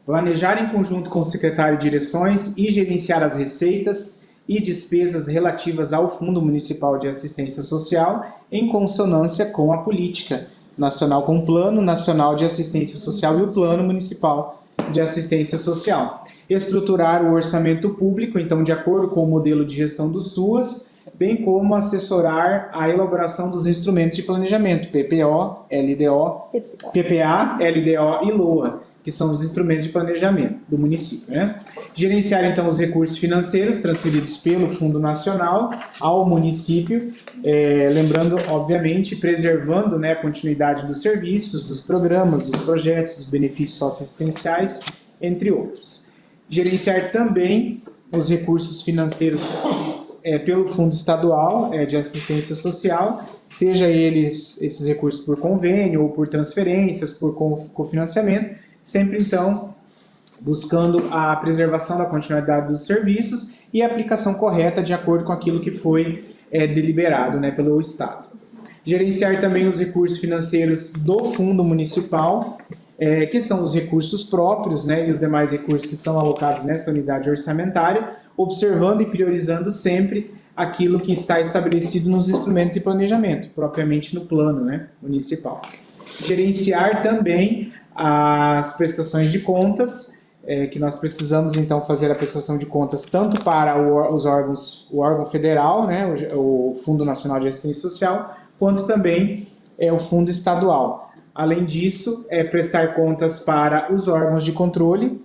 Planejar em conjunto com o secretário de direções e gerenciar as receitas e despesas relativas ao Fundo Municipal de Assistência Social em consonância com a política nacional, com o Plano Nacional de Assistência Social e o Plano Municipal de Assistência Social. Estruturar o orçamento público, então, de acordo com o modelo de gestão do SUAS, bem como assessorar a elaboração dos instrumentos de planejamento, PPA, LDO e LOA, que são os instrumentos de planejamento do município, né? Gerenciar, então, os recursos financeiros transferidos pelo Fundo Nacional ao município, lembrando, obviamente, preservando, né, a continuidade dos serviços, dos programas, dos projetos, dos benefícios socioassistenciais, entre outros. Gerenciar também os recursos financeiros transferidos pelo Fundo Estadual de Assistência Social, seja esses recursos por convênio ou por transferências, por cofinanciamento, sempre então buscando a preservação da continuidade dos serviços e a aplicação correta de acordo com aquilo que foi deliberado, né, pelo Estado. Gerenciar também os recursos financeiros do Fundo Municipal, que são os recursos próprios, né, e os demais recursos que são alocados nessa unidade orçamentária, observando e priorizando sempre aquilo que está estabelecido nos instrumentos de planejamento, propriamente no plano, né, municipal. Gerenciar também as prestações de contas, que nós precisamos então fazer a prestação de contas tanto para o órgão federal, né, o Fundo Nacional de Assistência Social, quanto também o Fundo Estadual. Além disso, prestar contas para os órgãos de controle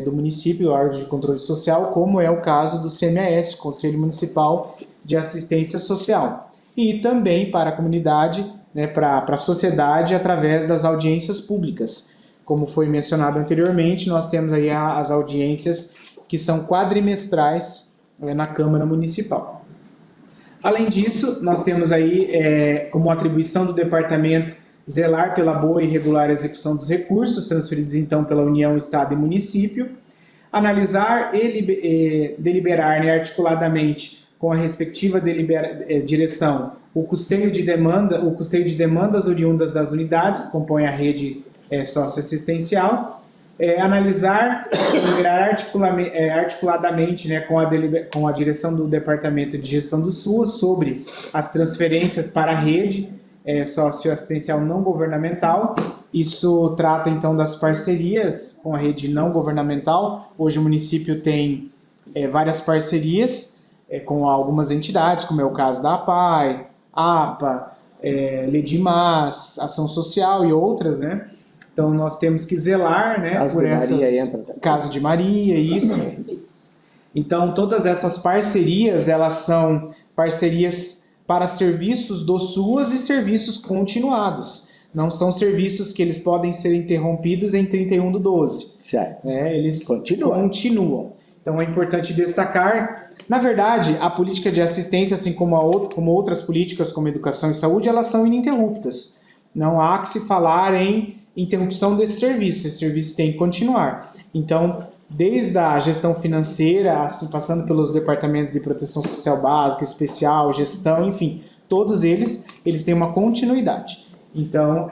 do município, órgãos de controle social, como é o caso do CMAS, Conselho Municipal de Assistência Social. E também para a comunidade, né, para a sociedade através das audiências públicas. Como foi mencionado anteriormente, nós temos aí as audiências que são quadrimestrais na Câmara Municipal. Além disso, nós temos aí como atribuição do departamento zelar pela boa e regular execução dos recursos transferidos então pela União, Estado e Município, analisar e deliberar, né, articuladamente com a respectiva direção o custeio de demandas oriundas das unidades que compõem a rede socioassistencial, analisar e deliberar articuladamente, né, com a direção do Departamento de Gestão do SUAS sobre as transferências para a rede socioassistencial não governamental. Isso trata então das parcerias com a rede não governamental. Hoje o município tem várias parcerias com algumas entidades, como é o caso da APAI, APA, Ledimás, Ação Social e outras, né? Então nós temos que zelar, né, por essas... Casa de Maria, isso. Então todas essas parcerias, elas são parcerias para serviços do SUAS e serviços continuados. Não são serviços que eles podem ser interrompidos em 31/12. Certo. Eles continuam. Então é importante destacar, na verdade, a política de assistência, assim como outras políticas como educação e saúde, elas são ininterruptas. Não há que se falar em interrupção desse serviço. Esse serviço tem que continuar. Então, desde a gestão financeira, assim, passando pelos departamentos de proteção social básica, especial, gestão, enfim, todos eles têm uma continuidade. Então,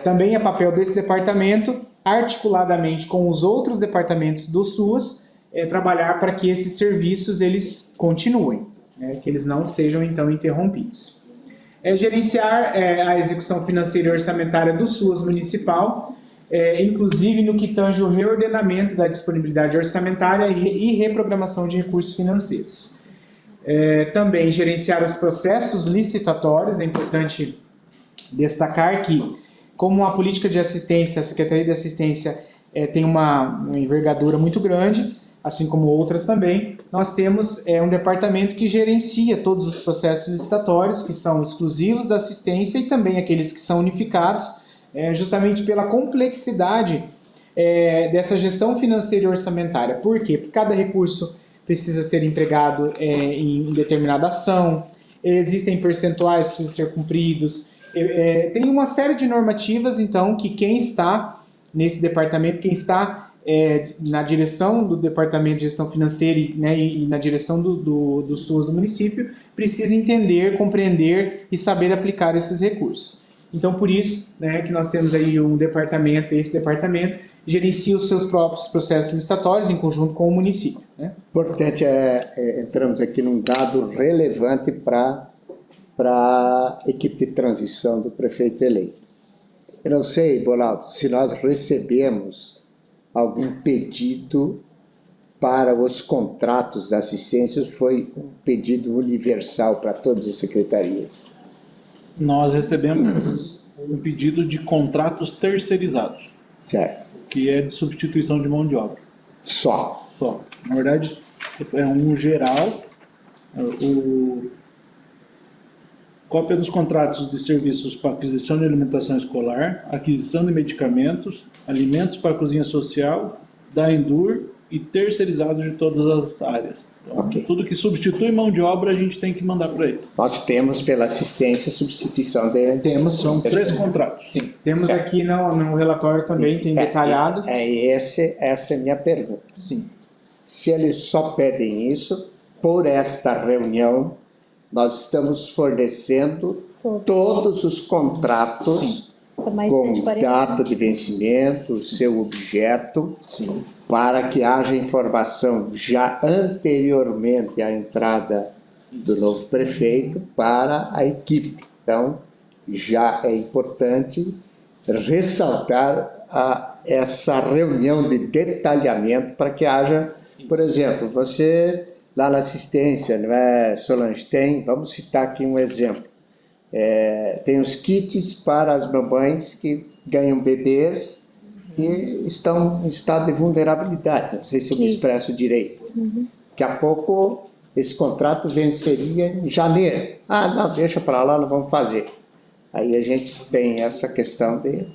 também é papel desse departamento, articuladamente com os outros departamentos do SUAS, trabalhar para que esses serviços eles continuem, que eles não sejam, então, interrompidos. Gerenciar a execução financeira e orçamentária do SUAS municipal, inclusive no que tange o reordenamento da disponibilidade orçamentária e reprogramação de recursos financeiros. Também gerenciar os processos licitatórios. É importante destacar que, como a política de assistência, a Secretaria de Assistência tem uma envergadura muito grande, assim como outras também, nós temos um departamento que gerencia todos os processos licitatórios, que são exclusivos da assistência, e também aqueles que são unificados, justamente pela complexidade dessa gestão financeira e orçamentária. Por quê? Porque cada recurso precisa ser empregado em determinada ação, existem percentuais que precisam ser cumpridos, tem uma série de normativas, então, que quem está nesse departamento, quem está na direção do Departamento de Gestão Financeira e na direção do SUAS do município, precisa entender, compreender e saber aplicar esses recursos. Então, por isso, que nós temos aí esse departamento gerencia os seus próprios processos licitatórios em conjunto com o município. Importante, entramos aqui num dado relevante para a equipe de transição do prefeito eleito. Eu não sei, Bonaldo, se nós recebemos algum pedido para os contratos da assistência, foi um pedido universal para todas as secretarias. Nós recebemos um pedido de contratos terceirizados. Certo. Que é de substituição de mão de obra. Só. Na verdade, é um geral. Cópia dos contratos de serviços para aquisição de alimentação escolar, aquisição de medicamentos, alimentos para a cozinha social, da Endur e terceirizados de todas as áreas. Então, tudo que substitui mão de obra a gente tem que mandar para ele. Nós temos pela assistência substituição de... São 3 contratos. Sim. Temos aqui no relatório também, tem detalhado. Essa é a minha pergunta. Sim. Se eles só pedem isso, por esta reunião, nós estamos fornecendo todos os contratos com data de vencimento, seu objeto, para que haja informação já anteriormente à entrada do novo prefeito para a equipe. Então, já é importante ressaltar essa reunião de detalhamento para que haja, por exemplo, você lá na assistência, não é, Solange? Vamos citar aqui um exemplo. Tem os kits para as mamães que ganham bebês e estão em estado de vulnerabilidade. Não sei se eu me expresso direito. Daqui a pouco esse contrato venceria em janeiro. Não, deixa para lá, não vamos fazer. Aí a gente tem essa questão de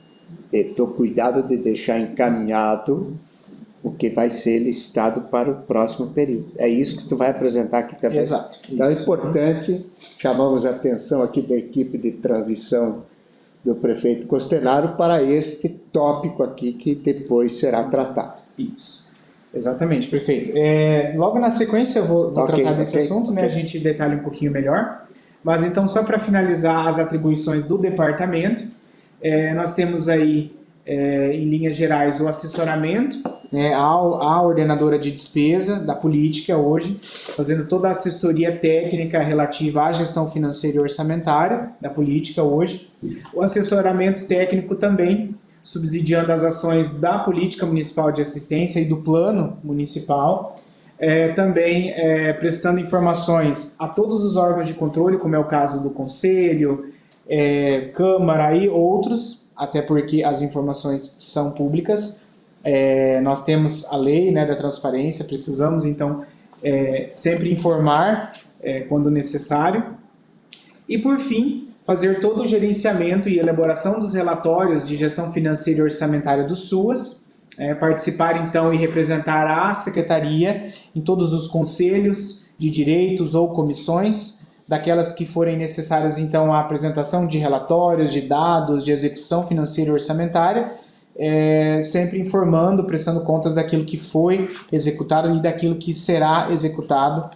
ter cuidado de deixar encaminhado o que vai ser listado para o próximo período. É isso que tu vai apresentar aqui também. Exato. Então é Isso. importante, chamamos a atenção aqui da equipe de transição do prefeito Costelaro para este tópico aqui que depois será tratado. Isso. Exatamente, prefeito. Logo na sequência eu vou tratar desse assunto, né? A gente detalha um pouquinho melhor. Mas então, só para finalizar as atribuições do departamento, nós temos aí, em linhas gerais, o assessoramento, né, à ordenadora de despesa da política hoje, fazendo toda a assessoria técnica relativa à gestão financeira e orçamentária da política hoje. O assessoramento técnico também, subsidiando as ações da política municipal de assistência e do plano municipal, também prestando informações a todos os órgãos de controle, como é o caso do Conselho, Câmara e outros, até porque as informações são públicas. Nós temos a lei, né, da transparência, precisamos então sempre informar quando necessário. E por fim, fazer todo o gerenciamento e elaboração dos relatórios de gestão financeira e orçamentária do SUAS, participar então e representar a secretaria em todos os conselhos de direitos ou comissões, daquelas que forem necessárias então a apresentação de relatórios, de dados, de execução financeira e orçamentária, sempre informando, prestando contas daquilo que foi executado e daquilo que será executado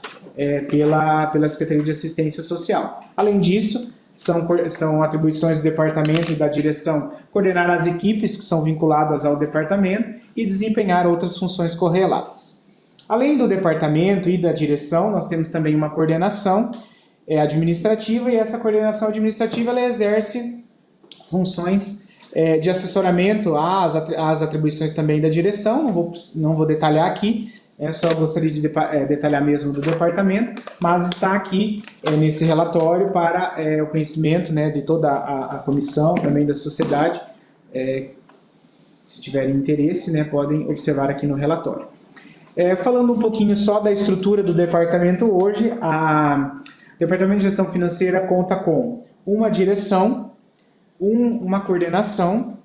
pela Secretaria de Assistência Social. Além disso, são atribuições do departamento e da direção coordenar as equipes que são vinculadas ao departamento e desempenhar outras funções correlatas. Além do departamento e da direção, nós temos também uma coordenação administrativa, e essa coordenação administrativa ela exerce funções de assessoramento às atribuições também da direção. Não vou detalhar aqui, só gostaria de detalhar mesmo do departamento, mas está aqui nesse relatório para o conhecimento, né, de toda a comissão, também da sociedade. Se tiverem interesse, né, podem observar aqui no relatório. Falando um pouquinho só da estrutura do departamento hoje, o Departamento de Gestão Financeira conta com uma direção, uma coordenação,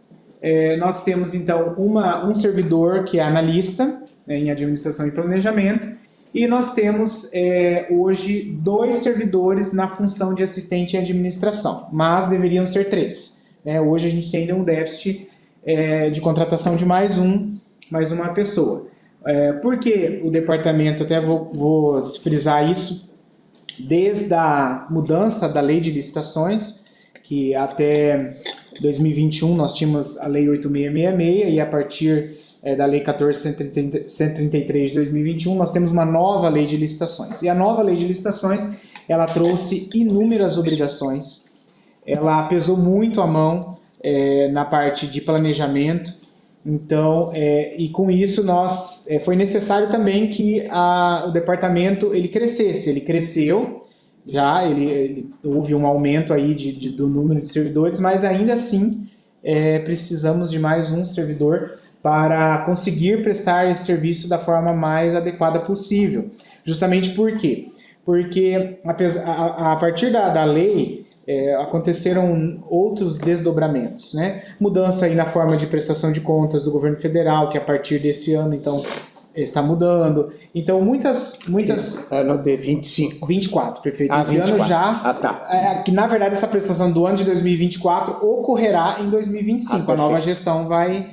nós temos então um servidor que é analista, em administração e planejamento, e nós temos hoje 2 servidores na função de assistente em administração, mas deveriam ser 3. Hoje a gente tem ainda um déficit de contratação de mais uma pessoa. Por que o departamento, até vou frisar isso, desde a mudança da lei de licitações, que até 2021 nós tínhamos a lei 8666 e a partir da lei 14.133 de 2021 nós temos uma nova lei de licitações. E a nova lei de licitações, ela trouxe inúmeras obrigações, ela pesou muito a mão na parte de planejamento. Então, e com isso foi necessário também que o departamento ele crescesse. Ele cresceu, houve um aumento aí do número de servidores, mas ainda assim precisamos de mais um servidor para conseguir prestar esse serviço da forma mais adequada possível. Justamente por quê? Porque a partir da lei aconteceram outros desdobramentos, né? Mudança aí na forma de prestação de contas do governo federal, que a partir desse ano, então, está mudando. Então, muitas... Ano de 25. 24, prefeito. Esse 24. ano já... Tá. Que, na verdade, essa prestação do ano de 2024 ocorrerá em 2025. A nova gestão vai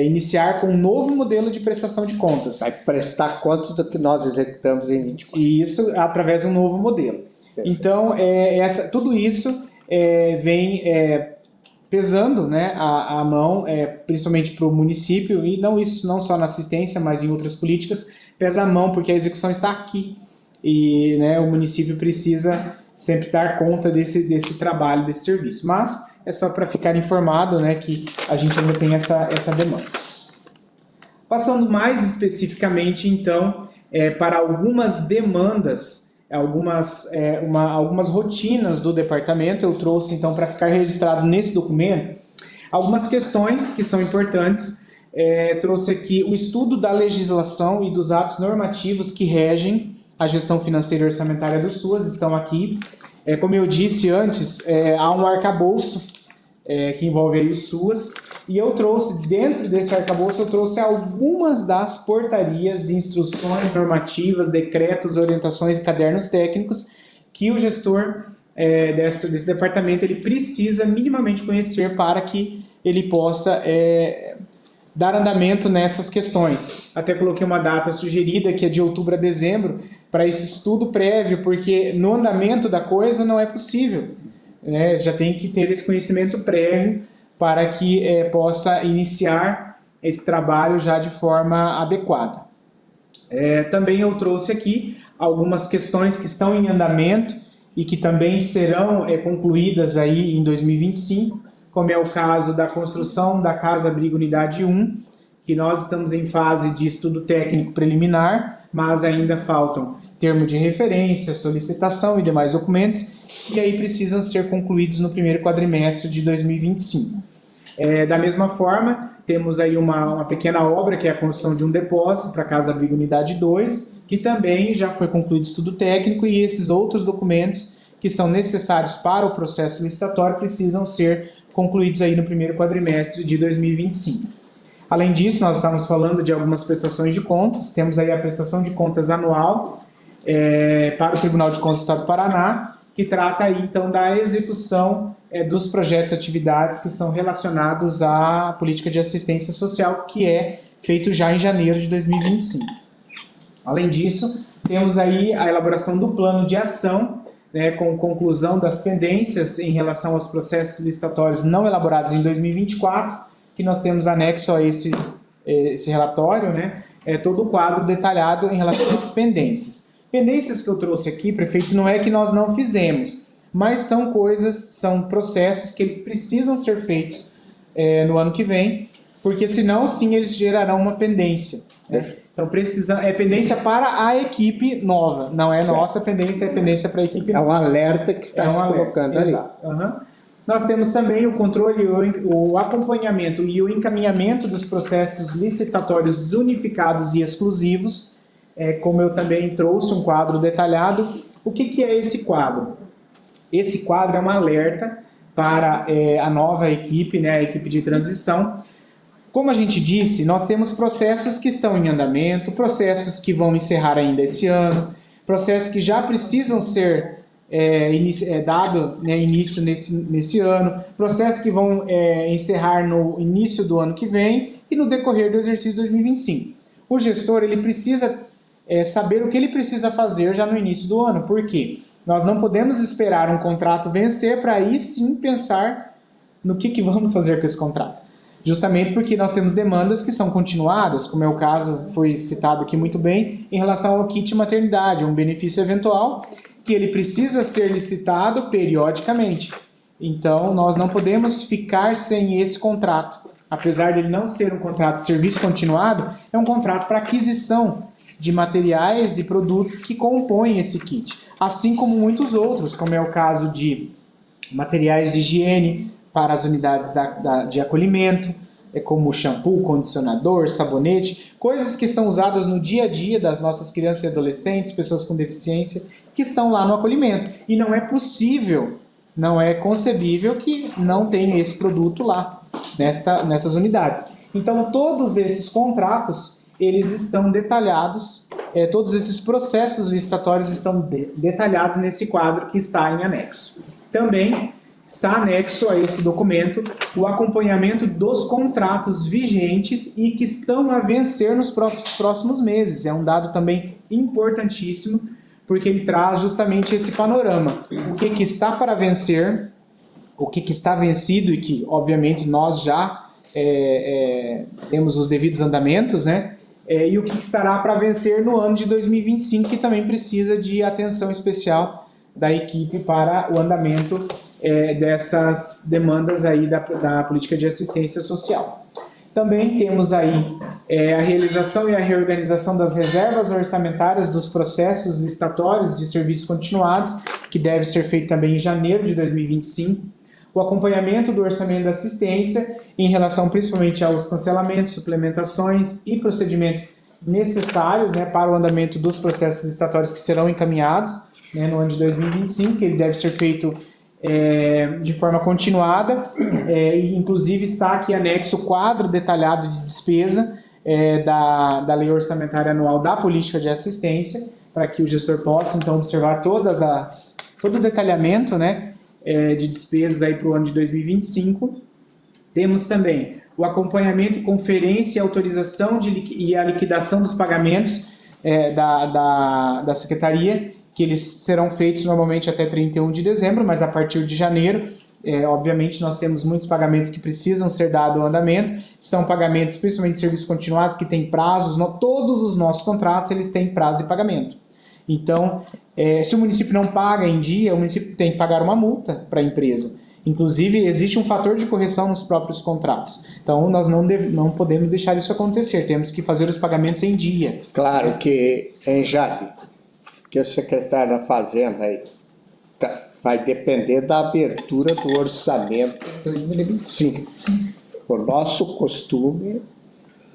iniciar com um novo modelo de prestação de contas. Vai prestar contas do que nós executamos em 24. E isso através de um novo modelo. Então, tudo isso vem pesando, né, a mão, principalmente para o município, e não só na assistência, mas em outras políticas, pesa a mão porque a execução está aqui. E, né, o município precisa sempre dar conta desse trabalho, desse serviço. Mas é só para ficar informado, né, que a gente ainda tem essa demanda. Passando mais especificamente, então, para algumas demandas, algumas rotinas do departamento, eu trouxe então para ficar registrado nesse documento algumas questões que são importantes. Trouxe aqui o estudo da legislação e dos atos normativos que regem a gestão financeira e orçamentária do SUAS, estão aqui Como eu disse antes, há um arcabouço que envolve aí os SUAS, e eu trouxe, dentro desse arcabouço, eu trouxe algumas das portarias, instruções normativas, decretos, orientações e cadernos técnicos que o gestor desse departamento ele precisa minimamente conhecer para que ele possa dar andamento nessas questões. Até coloquei uma data sugerida, que é de outubro a dezembro, para esse estudo prévio, porque no andamento da coisa não é possível. Já tem que ter esse conhecimento prévio para que possa iniciar esse trabalho já de forma adequada. Também eu trouxe aqui algumas questões que estão em andamento e que também serão concluídas aí em 2025, como é o caso da construção da Casa Abrigo Unidade 1, que nós estamos em fase de estudo técnico preliminar, mas ainda faltam termo de referência, solicitação e demais documentos, e aí precisam ser concluídos no primeiro quadrimestre de 2025. Da mesma forma, temos aí uma pequena obra, que é a construção de um depósito para a Casa Abrigo Unidade 2, que também já foi concluído estudo técnico, e esses outros documentos que são necessários para o processo licitatório precisam ser concluídos aí no primeiro quadrimestre de 2025. Além disso, nós estamos falando de algumas prestações de contas. Temos aí a prestação de contas anual para o Tribunal de Contas do Estado do Paraná, que trata aí, então, da execução dos projetos e atividades que são relacionados à política de assistência social, que é feito já em janeiro de 2025. Além disso, temos aí a elaboração do plano de ação, com conclusão das pendências em relação aos processos licitatórios não elaborados em 2024, que nós temos anexo a esse relatório, todo o quadro detalhado em relação às pendências. Pendências que eu trouxe aqui, prefeito, não é que nós não fizemos, mas são são processos que eles precisam ser feitos no ano que vem, porque senão, sim, eles gerarão uma pendência. Então, é pendência para a equipe nova, não é nossa pendência, é pendência para a equipe nova. É um alerta que está se colocando ali. Exato. Nós temos também o controle, o acompanhamento e o encaminhamento dos processos licitatórios unificados e exclusivos, como eu também trouxe um quadro detalhado. O que é esse quadro? Esse quadro é um alerta para a nova equipe, a equipe de transição. Como a gente disse, nós temos processos que estão em andamento, processos que vão encerrar ainda esse ano, processos que já precisam ser dado início nesse ano, processos que vão encerrar no início do ano que vem e no decorrer do exercício 2025. O gestor ele precisa saber o que ele precisa fazer já no início do ano. Por quê? Nós não podemos esperar um contrato vencer para aí sim pensar no que vamos fazer com esse contrato. Justamente porque nós temos demandas que são continuadas, como é o caso, foi citado aqui muito bem, em relação ao kit maternidade, um benefício eventual, que ele precisa ser licitado periodicamente. Então, nós não podemos ficar sem esse contrato. Apesar de ele não ser um contrato de serviço continuado, é um contrato para aquisição de materiais, de produtos que compõem esse kit. Assim como muitos outros, como é o caso de materiais de higiene para as unidades de acolhimento, como shampoo, condicionador, sabonete, coisas que são usadas no dia a dia das nossas crianças e adolescentes, pessoas com deficiência, que estão lá no acolhimento. E não é possível, não é concebível que não tenha esse produto lá, nessas unidades. Então, todos esses contratos, eles estão detalhados, todos esses processos licitatórios estão detalhados nesse quadro que está em anexo. Também está anexo a esse documento o acompanhamento dos contratos vigentes e que estão a vencer nos próximos meses. É um dado também importantíssimo, porque ele traz justamente esse panorama. O que está para vencer, o que está vencido e que, obviamente, nós já temos os devidos andamentos, e o que estará para vencer no ano de 2025, que também precisa de atenção especial da equipe para o andamento dessas demandas aí da política de assistência social. Também temos aí a realização e a reorganização das reservas orçamentárias dos processos licitatórios de serviços continuados, que deve ser feito também em janeiro de 2025. O acompanhamento do orçamento da assistência em relação principalmente aos cancelamentos, suplementações e procedimentos necessários para o andamento dos processos licitatórios que serão encaminhados né, no ano de 2025, que ele deve ser feito de forma continuada, e inclusive está aqui anexo o quadro detalhado de despesa da Lei Orçamentária Anual da Política de Assistência, para que o gestor possa então observar todo o detalhamento, né, de despesas aí para o ano de 2025. Temos também o acompanhamento, conferência e autorização e a liquidação dos pagamentos da Secretaria, que eles serão feitos normalmente até 31 de dezembro, mas a partir de janeiro, obviamente, nós temos muitos pagamentos que precisam ser dados ao andamento. São pagamentos, principalmente de serviços continuados, que têm prazos. Todos os nossos contratos eles têm prazo de pagamento. Então, se o município não paga em dia, o município tem que pagar uma multa para a empresa. Inclusive, existe um fator de correção nos próprios contratos. Então, nós não podemos deixar isso acontecer. Temos que fazer os pagamentos em dia. Claro que, Jade, que o secretário da Fazenda aí vai depender da abertura do orçamento de 2025. O nosso costume,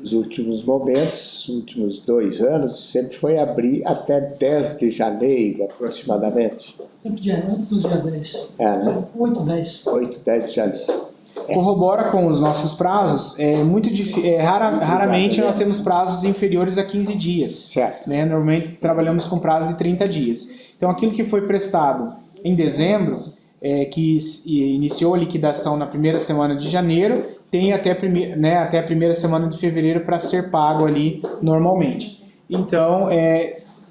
nos últimos momentos, nos últimos 2 anos, sempre foi abrir até 10 de janeiro, aproximadamente. Sempre antes do dia 10. Né? 8, 10. 8, 10 de janeiro. Corrobora com os nossos prazos, raramente nós temos prazos inferiores a 15 dias. Certo. Né? Normalmente trabalhamos com prazo de 30 dias. Então aquilo que foi prestado em dezembro, que iniciou a liquidação na primeira semana de janeiro, tem até a primeira semana de fevereiro para ser pago ali normalmente. Então,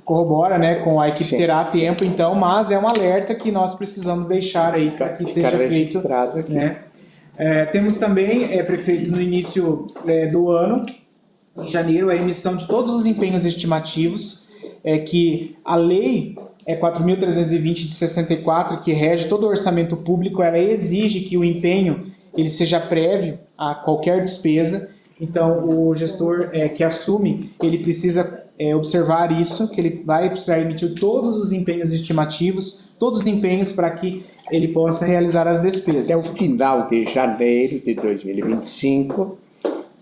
corrobora, né, com a equipe. Sim, terá tempo, então, mas é um alerta que nós precisamos deixar aí para que seja feito. Aqui. Né? Temos também, prefeito, no início do ano, em janeiro, a emissão de todos os empenhos estimativos, que a lei 4.320 de 64, que rege todo o orçamento público, ela exige que o empenho ele seja prévio a qualquer despesa. Então, o gestor que assume, ele precisa observar isso, que ele vai precisar emitir todos os empenhos estimativos, todos os empenhos para que ele possa realizar as despesas. Até o final de janeiro de 2025,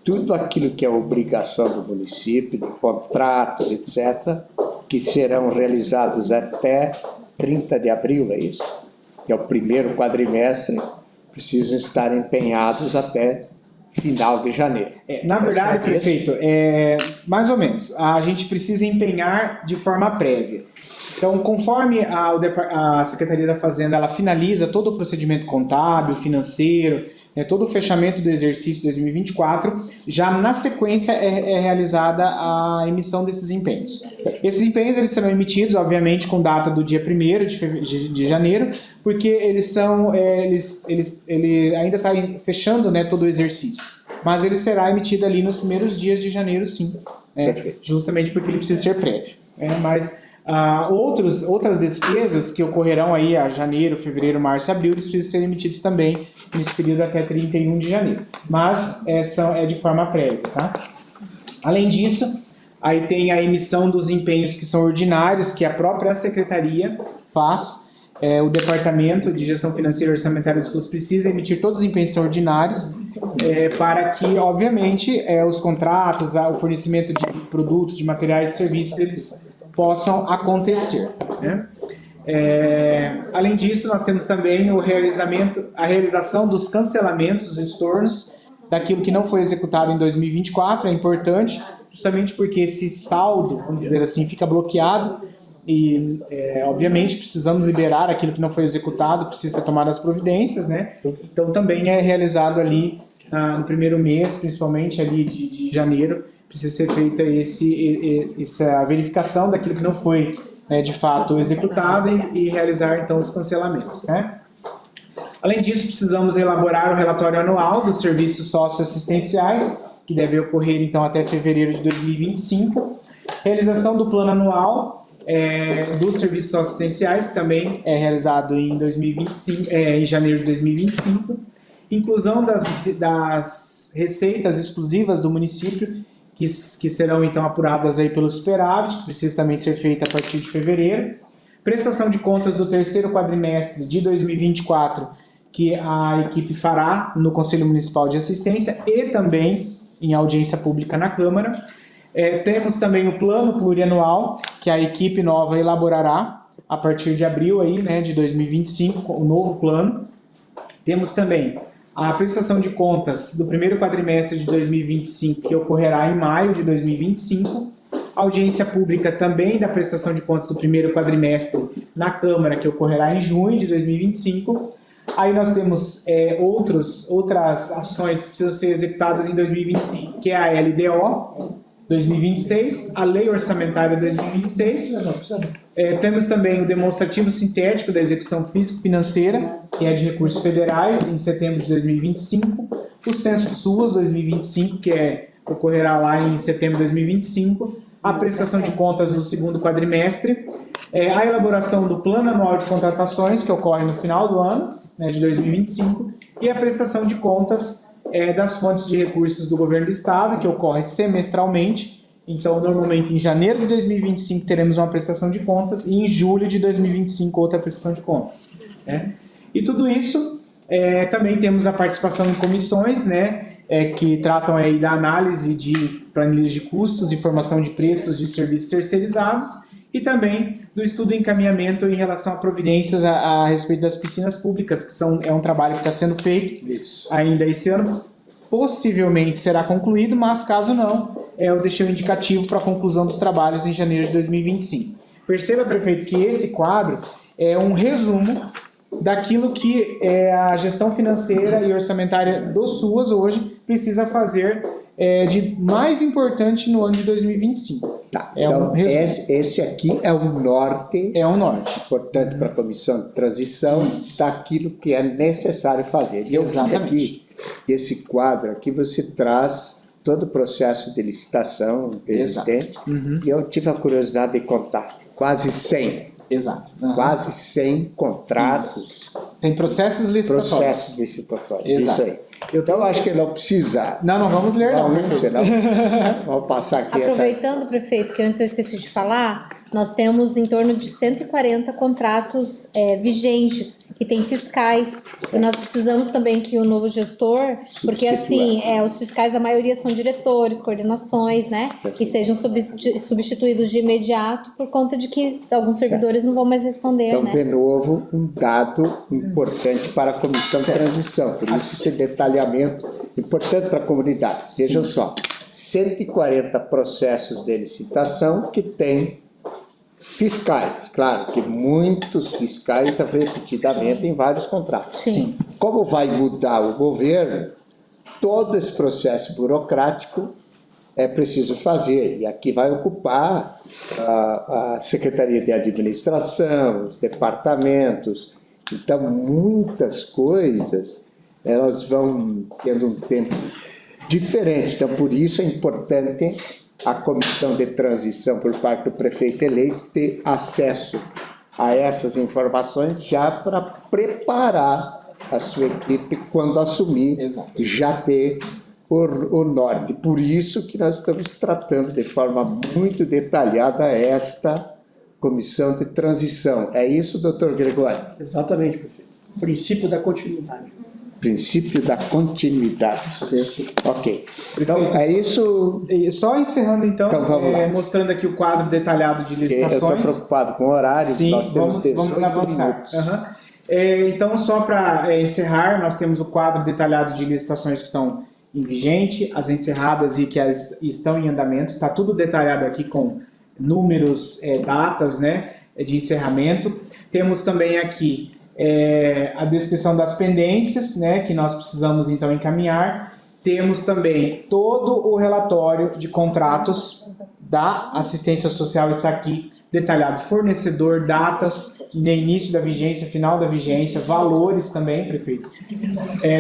tudo aquilo que é obrigação do município, de contratos, etc., que serão realizados até 30 de abril, é isso? Que é o primeiro quadrimestre, precisam estar empenhados até final de janeiro. Na verdade, prefeito, mais ou menos, a gente precisa empenhar de forma prévia. Então, conforme a Secretaria da Fazenda ela finaliza todo o procedimento contábil, financeiro, todo o fechamento do exercício 2024, já na sequência é realizada a emissão desses empenhos. Esses empenhos eles serão emitidos, obviamente, com data do dia 1º de janeiro, porque ele ainda está fechando, todo o exercício. Mas ele será emitido ali nos primeiros dias de janeiro, sim. Justamente porque ele precisa ser prévio. Mas outras despesas que ocorrerão aí a janeiro, fevereiro, março e abril, eles precisam ser emitidos também nesse período até 31 de janeiro. Mas é de forma prévia, tá? Além disso, aí tem a emissão dos empenhos que são ordinários, que a própria Secretaria faz. O Departamento de Gestão Financeira e Orçamentária dos Custos precisa emitir todos os empenhos ordinários para que, obviamente, os contratos, o fornecimento de produtos, de materiais e serviços, eles possam acontecer. Né? Além disso, nós temos também a realização dos cancelamentos, dos estornos, daquilo que não foi executado em 2024, é importante, justamente porque esse saldo, vamos dizer assim, fica bloqueado e, obviamente, precisamos liberar aquilo que não foi executado, precisa ser tomadas as providências, né? Então, também é realizado ali no primeiro mês, principalmente ali de janeiro, precisa ser feita essa verificação daquilo que não foi de fato executado e realizar então os cancelamentos. Né? Além disso, precisamos elaborar o relatório anual dos serviços socioassistenciais, que deve ocorrer então até fevereiro de 2025. Realização do plano anual dos serviços socioassistenciais, que também é realizado em 2025, em janeiro de 2025. Inclusão das receitas exclusivas do município, que serão então apuradas aí pelo superávit, que precisa também ser feita a partir de fevereiro. Prestação de contas do terceiro quadrimestre de 2024, que a equipe fará no Conselho Municipal de Assistência e também em audiência pública na Câmara. Temos também o plano plurianual, que a equipe nova elaborará a partir de abril aí, né, de 2025, o novo plano. Temos também a prestação de contas do primeiro quadrimestre de 2025, que ocorrerá em maio de 2025. A audiência pública também da prestação de contas do primeiro quadrimestre na Câmara, que ocorrerá em junho de 2025. Aí nós temos outras ações que precisam ser executadas em 2025, que é a LDO 2026, a Lei Orçamentária 2026. Temos também o demonstrativo sintético da execução físico-financeira, que é de recursos federais, em setembro de 2025. O Censo SUAS 2025, que ocorrerá lá em setembro de 2025. A prestação de contas do segundo quadrimestre. A elaboração do Plano Anual de Contratações, que ocorre no final do ano, né, de 2025. E a prestação de contas das fontes de recursos do Governo do Estado, que ocorre semestralmente. Então, normalmente, em janeiro de 2025 teremos uma prestação de contas e em julho de 2025 outra prestação de contas. Né? E tudo isso, também temos a participação em comissões, né, que tratam aí da análise de planilhas de custos e formação de preços de serviços terceirizados e também do estudo e encaminhamento em relação a providências a respeito das piscinas públicas, que é um trabalho que está sendo feito ainda esse ano. Possivelmente será concluído, mas caso não, eu deixei um indicativo para a conclusão dos trabalhos em janeiro de 2025. Perceba, prefeito, que esse quadro é um resumo daquilo que a gestão financeira e orçamentária do SUAS hoje precisa fazer de mais importante no ano de 2025. Tá, então esse aqui é o norte. É o norte. Portanto, para a comissão de transição, daquilo que é necessário fazer. E eu vi aqui, esse quadro aqui, você traz todo o processo de licitação existente. E eu tive a curiosidade de contar quase 100. Exato. Quase 100 contratos. Sem processos licitatórios. Processos licitatórios, exato. Isso aí. Então, eu acho que não precisa... Não vamos ler, não. Vamos passar aqui. Aproveitando, prefeito, que antes eu esqueci de falar, nós temos em torno de 140 contratos vigentes, que tem fiscais, e nós precisamos também que o novo gestor, porque assim, os fiscais, a maioria são diretores, coordenações, né, que sejam substituídos de imediato, por conta de que alguns servidores não vão mais responder, então, né? de novo, um dado importante para a comissão de transição, por isso esse detalhamento importante para a comunidade. Vejam só, 140 processos de licitação que tem fiscais, claro que muitos fiscais repetidamente em vários contratos. Sim. Como vai mudar o governo, todo esse processo burocrático é preciso fazer, e aqui vai ocupar a Secretaria de Administração, os departamentos. Então, muitas coisas, elas vão tendo um tempo diferente. Então, por isso é importante a comissão de transição por parte do prefeito eleito ter acesso a essas informações já para preparar a sua equipe quando assumir. Exato. Já ter o norte. Por isso que nós estamos tratando de forma muito detalhada esta comissão de transição. É isso, doutor Gregório? Exatamente, prefeito. O princípio da continuidade. Princípio da continuidade. Ok. Então, é isso. Só encerrando, então vamos lá. mostrando aqui o quadro detalhado de licitações. Eu estou preocupado com o horário. Sim, nós temos vamos avançar. Então, só para encerrar, nós temos o quadro detalhado de licitações que estão em vigente, as encerradas e que estão em andamento. Está tudo detalhado aqui com números, datas, né, de encerramento. Temos também aqui a descrição das pendências, né, que nós precisamos então encaminhar. Temos também todo o relatório de contratos da assistência social, está aqui detalhado, fornecedor, datas, início da vigência, final da vigência, valores também, prefeito.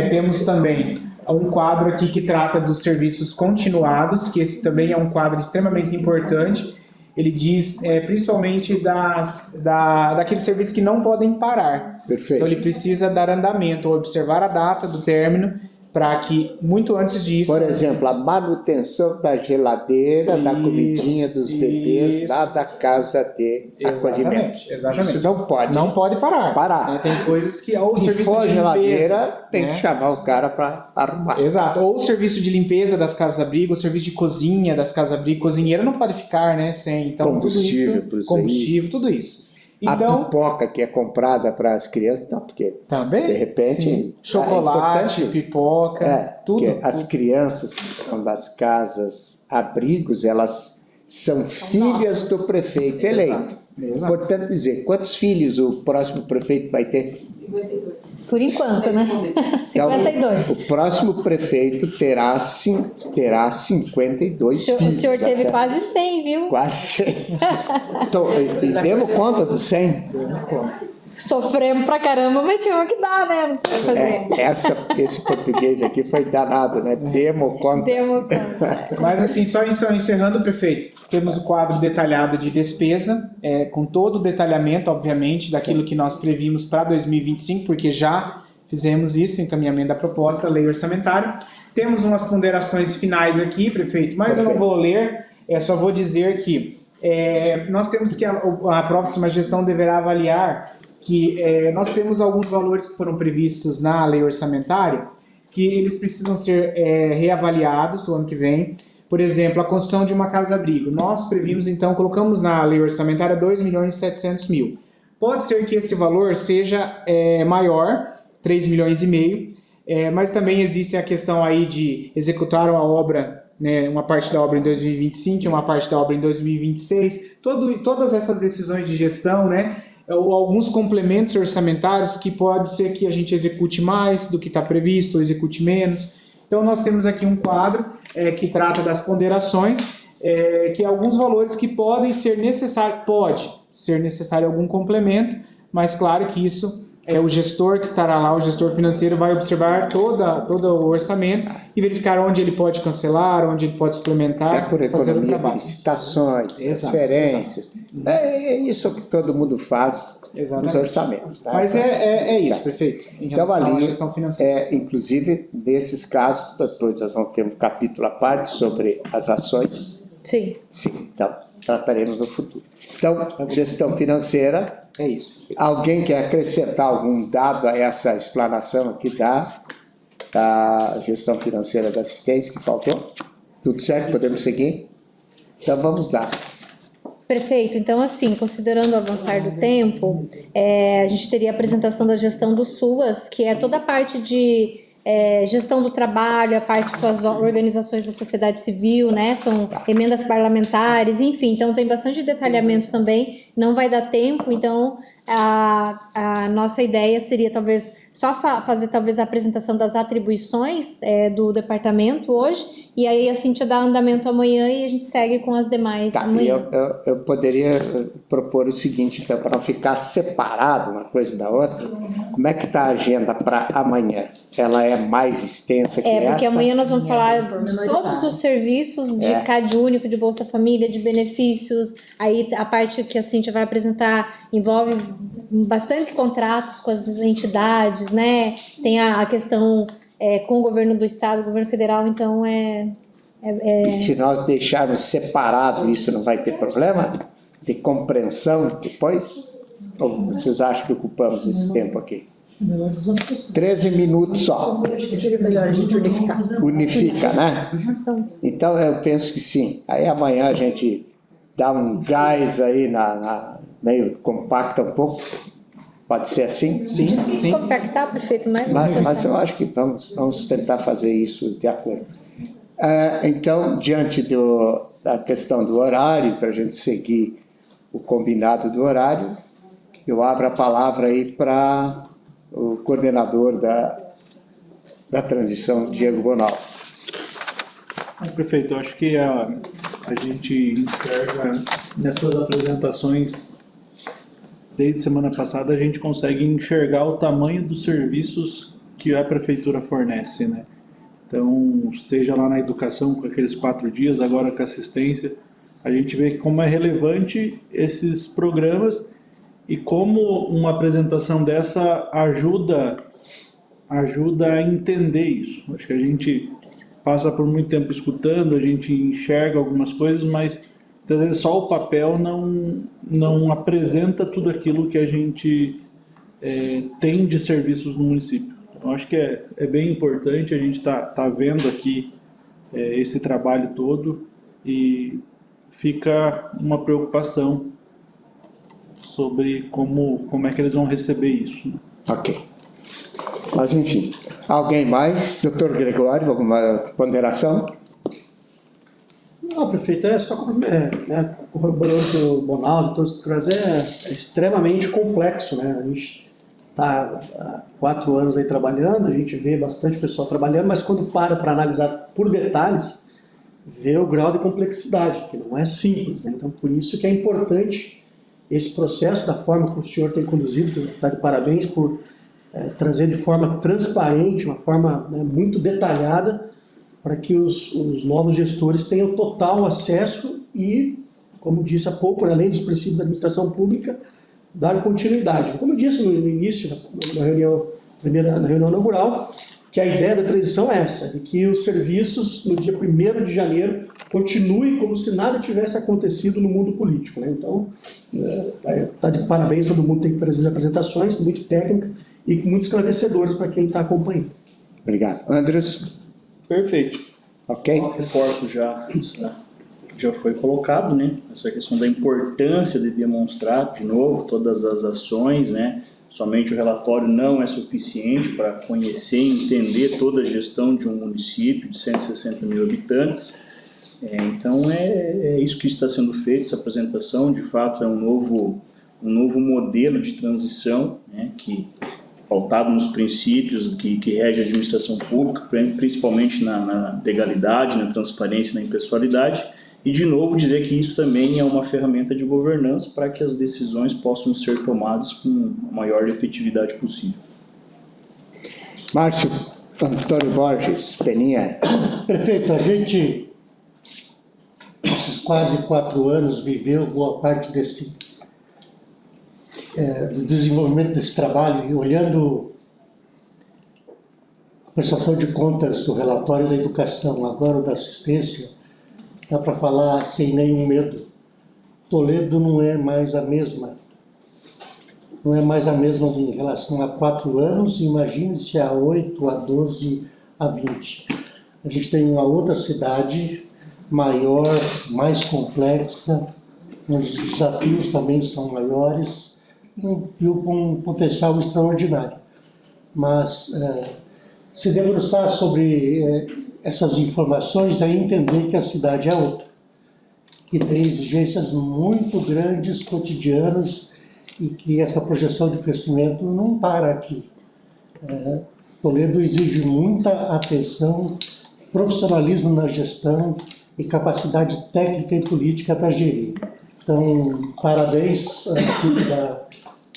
Temos também um quadro aqui que trata dos serviços continuados, que esse também é um quadro extremamente importante. Ele diz principalmente daqueles serviços que não podem parar. Perfeito. Então ele precisa dar andamento, ou observar a data do término, para que muito antes disso... Por exemplo, a manutenção da geladeira, da comidinha dos bebês, lá da casa de acolhimento. Exatamente. Isso não pode. Não pode parar. Tem coisas que... Ou o Se serviço for de geladeira, limpeza, tem né, que chamar o cara para arrumar. Exato. Ou o serviço de limpeza das casas-abrigo, o serviço de cozinha das casas-abrigo. Cozinheiro não pode ficar, né, sem... Então, Combustível, tudo isso, tudo isso. A Então, pipoca que é comprada para as crianças, não, porque também, de repente sim. Chocolate, importante, pipoca, tudo. porque as crianças que estão das casas abrigos, elas são filhas do prefeito eleito. Exato. Importante dizer, quantos filhos o próximo prefeito vai ter? 52. Por enquanto, né? Então, 52. o próximo prefeito terá 52 filhos. O senhor teve até. quase 100, viu? Quase 100. Então, e demos conta dos 100? Demos conta. Sofremos pra caramba, mas tinha que dar, né? Não precisa fazer. Esse português aqui foi danado, né? Demo conta. Demos conta. Mas assim, só encerrando, prefeito, temos o quadro detalhado de despesa, com todo o detalhamento, obviamente, daquilo que nós previmos para 2025, porque já fizemos isso, encaminhamento da proposta, lei orçamentária. Temos umas ponderações finais aqui, prefeito, mas eu não vou ler, só vou dizer que nós temos que a próxima gestão deverá avaliar que nós temos alguns valores que foram previstos na lei orçamentária que eles precisam ser reavaliados o ano que vem. Por exemplo, a construção de uma casa-abrigo. Nós previmos, então, colocamos na lei orçamentária 2.700.000. Pode ser que esse valor seja maior, 3,5 milhões, mas também existe a questão aí de executar a obra, né, uma parte da obra em 2025 e uma parte da obra em 2026. Todas essas decisões de gestão, né, alguns complementos orçamentários que pode ser que a gente execute mais do que está previsto ou execute menos. Então nós temos aqui um quadro que trata das ponderações, que alguns valores que podem ser necessários, pode ser necessário algum complemento, mas claro que isso o gestor que estará lá, o gestor financeiro, vai observar todo o orçamento e verificar onde ele pode cancelar, onde ele pode suplementar, É por fazer o economia de trabalho. licitações, Exato, transferências. É isso que todo mundo faz nos Exatamente. orçamentos. Tá? Mas é isso, Tá. prefeito, em Então, relação à ali, gestão financeira. inclusive, nesses casos, depois nós vamos ter um capítulo à parte sobre as ações. Sim. Sim, então, trataremos no futuro. Então, gestão financeira. É isso. Alguém quer acrescentar algum dado a essa explanação aqui da gestão financeira da assistência que faltou? Tudo certo? Podemos seguir? Então vamos lá. Perfeito. Então, assim, considerando o avançar do tempo, a gente teria a apresentação da gestão do SUAS, que é toda a parte de gestão do trabalho, a parte com as organizações da sociedade civil, né? São emendas parlamentares, enfim. Então, tem bastante detalhamento também. Não vai dar tempo, então a nossa ideia seria talvez só fazer talvez a apresentação das atribuições do departamento hoje, e aí a Cíntia dá andamento amanhã e a gente segue com as demais amanhã. Eu poderia propor o seguinte, então, para não ficar separado uma coisa da outra, como é que está a agenda para amanhã? Ela é mais extensa que essa? Porque amanhã nós vamos falar de todos os serviços de CAD único, de Bolsa Família, de benefícios, aí a parte que a Cíntia vai apresentar envolve bastante contratos com as entidades, né? Tem a questão com o governo do estado, o governo federal, então E se nós deixarmos separado, isso não vai ter problema? De compreensão depois? Ou vocês acham que ocupamos esse tempo aqui? 13 minutos só. Acho que seria melhor a gente unificar. Unifica, né? Então eu penso que sim. Aí amanhã a gente dá um gás aí meio compacta um pouco. Pode ser assim? Sim, sim. Compactar, prefeito, Mas eu acho que vamos tentar fazer isso de acordo. Então, diante da questão do horário, para a gente seguir o combinado do horário, eu abro a palavra aí para o coordenador da transição, Diego Bonal. Prefeito, eu acho que a gente enxerga nessas apresentações, desde semana passada, a gente consegue enxergar o tamanho dos serviços que a prefeitura fornece, né? Então, seja lá na educação, com aqueles 4 dias, agora com a assistência, a gente vê como é relevante esses programas e como uma apresentação dessa ajuda a entender isso. Acho que a gente passa por muito tempo escutando, a gente enxerga algumas coisas, mas às vezes só o papel não apresenta tudo aquilo que a gente tem de serviços no município. Eu acho que é bem importante a gente tá vendo aqui esse trabalho todo e fica uma preocupação sobre como é que eles vão receber isso, né? Ok. Mas, enfim, alguém mais? Doutor Gregório, alguma ponderação? Não, prefeito, é só corroborando o que o Bonaldo, todos os trazer, é extremamente complexo, né? A gente está há 4 anos aí trabalhando, a gente vê bastante pessoal trabalhando, mas quando para analisar por detalhes, vê o grau de complexidade, que não é simples, né? Então, por isso que é importante esse processo, da forma que o senhor tem conduzido, está de parabéns por trazer de forma transparente, uma forma, né, muito detalhada, para que os novos gestores tenham total acesso e, como disse há pouco, além dos princípios da administração pública, dar continuidade. Como eu disse no início, na reunião inaugural, que a ideia da transição é essa, de que os serviços, no dia 1º de janeiro, continuem como se nada tivesse acontecido no mundo político, né? Então, está de parabéns, todo mundo tem que trazer apresentações, muito técnica e muito esclarecedoras para quem está acompanhando. Obrigado. Andres? Perfeito. Ok. Reforço já foi colocado, né? Essa questão da importância de demonstrar, de novo, todas as ações, né? Somente o relatório não é suficiente para conhecer e entender toda a gestão de um município de 160 mil habitantes. Então, é isso que está sendo feito, essa apresentação, de fato, é um novo modelo de transição, né, que pautado nos princípios que rege a administração pública, principalmente na legalidade, na transparência e na impessoalidade, e, de novo, dizer que isso também é uma ferramenta de governança para que as decisões possam ser tomadas com a maior efetividade possível. Márcio Antônio Borges, Peninha. Prefeito, a gente, esses quase 4 anos, viveu boa parte do desenvolvimento desse trabalho, e olhando a prestação de contas, o relatório da educação, agora o da assistência, dá para falar sem nenhum medo. Toledo não é mais a mesma. Não é mais a mesma em relação a 4 anos, imagine-se a 8, a 12, a 20. A gente tem uma outra cidade maior, mais complexa, os desafios também são maiores, e um potencial extraordinário. Mas se debruçar sobre essas informações é entender que a cidade é outra, que tem exigências muito grandes, cotidianas, e que essa projeção de crescimento não para aqui. Toledo exige muita atenção, profissionalismo na gestão e capacidade técnica e política para gerir. Então, parabéns à equipe da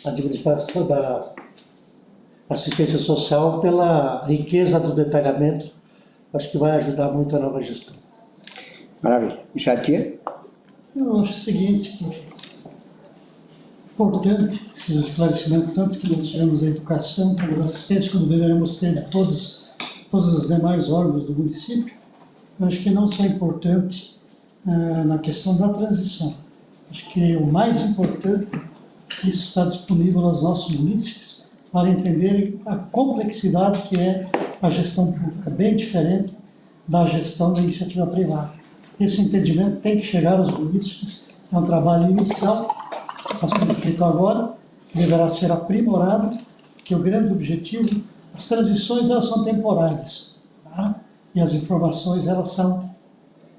administração da assistência social pela riqueza do detalhamento. Acho que vai ajudar muito a nova gestão. Maravilha. Jadir? Eu acho o seguinte, que é importante esses esclarecimentos, tanto que nós tivemos a educação, como a assistência, como deveremos ter de todos os demais órgãos do município. Eu acho que não só é importante na questão da transição. Acho que o mais importante, isso está disponível aos nossos munícipes para entenderem a complexidade que é a gestão pública, bem diferente da gestão da iniciativa privada. Esse entendimento tem que chegar aos munícipes, é um trabalho inicial, está sendo feito agora, que deverá ser aprimorado, porque o grande objetivo, as transições elas são temporárias, tá? E as informações elas são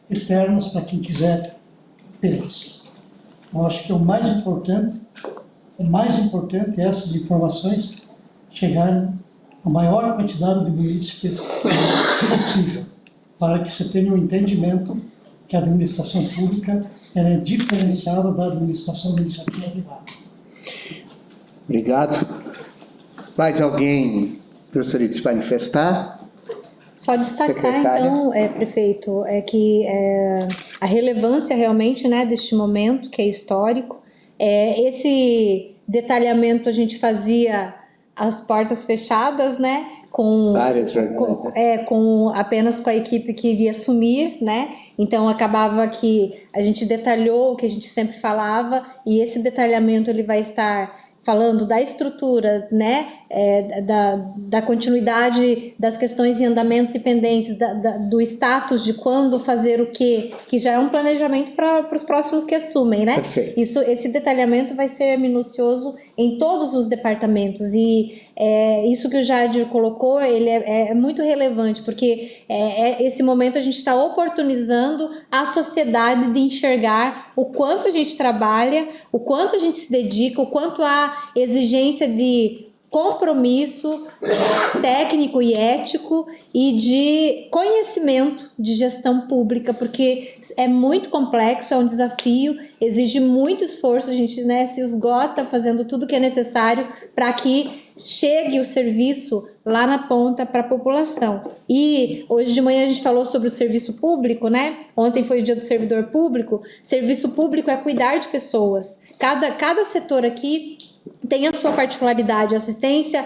eternas para quem quiser tê-las. Eu acho que o mais importante é essas informações chegarem a maior quantidade de munícipes possível, para que você tenha um entendimento que a administração pública ela é diferenciada da administração da iniciativa privada. Obrigado. Mais alguém gostaria de se manifestar? Só destacar, Secretária. então, prefeito, que a relevância realmente, né, deste momento, que é histórico, esse detalhamento a gente fazia as portas fechadas, né, Várias reuniões, apenas com a equipe que iria assumir, né, então acabava que a gente detalhou o que a gente sempre falava, e esse detalhamento ele vai estar falando da estrutura, né, da continuidade das questões em andamentos e pendentes, do status de quando fazer o quê, que já é um planejamento para os próximos que assumem, né? Perfeito. Esse detalhamento vai ser minucioso em todos os departamentos, e isso que o Jadir colocou, ele é muito relevante, porque esse momento a gente está oportunizando a sociedade de enxergar o quanto a gente trabalha, o quanto a gente se dedica, o quanto há exigência de compromisso técnico e ético e de conhecimento de gestão pública, porque é muito complexo, é um desafio, exige muito esforço, a gente, né, se esgota fazendo tudo que é necessário para que chegue o serviço lá na ponta para a população. E hoje de manhã a gente falou sobre o serviço público, né? Ontem foi o dia do servidor público. Serviço público é cuidar de pessoas. Cada setor aqui tem a sua particularidade. A assistência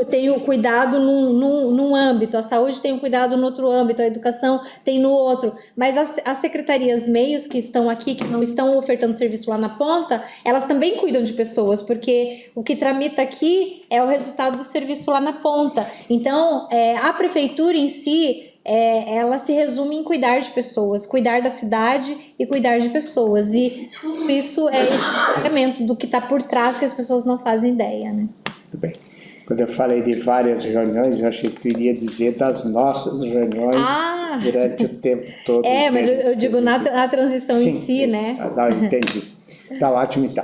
tem o cuidado num âmbito, a saúde tem o cuidado no outro âmbito, a educação tem no outro. Mas as secretarias meios que estão aqui, que não estão ofertando serviço lá na ponta, elas também cuidam de pessoas, porque o que tramita aqui é o resultado do serviço lá na ponta. Então, a prefeitura em si, ela se resume em cuidar de pessoas, cuidar da cidade e cuidar de pessoas. E tudo isso é esse do que está por trás, que as pessoas não fazem ideia, né? Muito bem. Quando eu falei de várias reuniões, eu achei que tu iria dizer das nossas reuniões durante o tempo todo. Mas eu digo na transição Sim, em si, né? Não, entendi. Tá ótimo, então.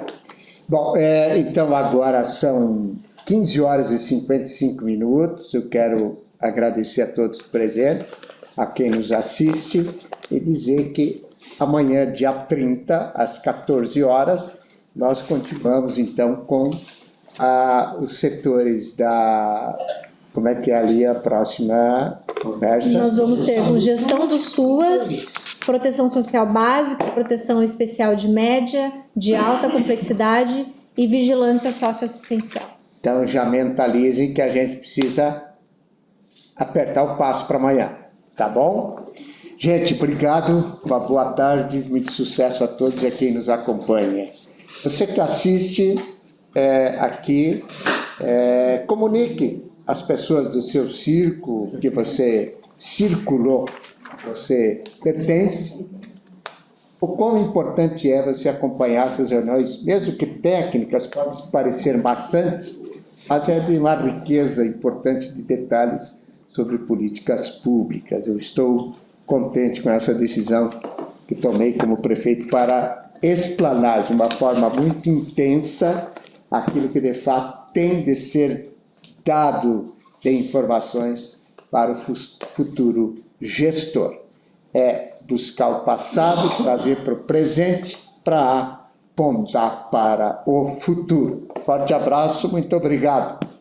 Bom, então agora são 15 horas e 55 minutos. Eu quero agradecer a todos os presentes, a quem nos assiste, e dizer que amanhã, dia 30, às 14 horas, nós continuamos, então, com os setores da... Como é que é ali a próxima conversa? Nós vamos ter com gestão do SUAS, proteção social básica, proteção especial de média, de alta complexidade e vigilância socioassistencial. Então, já mentalizem que a gente precisa apertar o passo para amanhã, tá bom? Gente, obrigado, uma boa tarde, muito sucesso a todos e a quem nos acompanha. Você que assiste aqui, comunique as pessoas do seu círculo, que você circulou, você pertence, o quão importante é você acompanhar essas reuniões, mesmo que técnicas, podem parecer maçantes, mas é de uma riqueza importante de detalhes sobre políticas públicas. Eu estou contente com essa decisão que tomei como prefeito para explanar de uma forma muito intensa aquilo que de fato tem de ser dado de informações para o futuro gestor. É buscar o passado, trazer para o presente, para apontar para o futuro. Forte abraço, muito obrigado.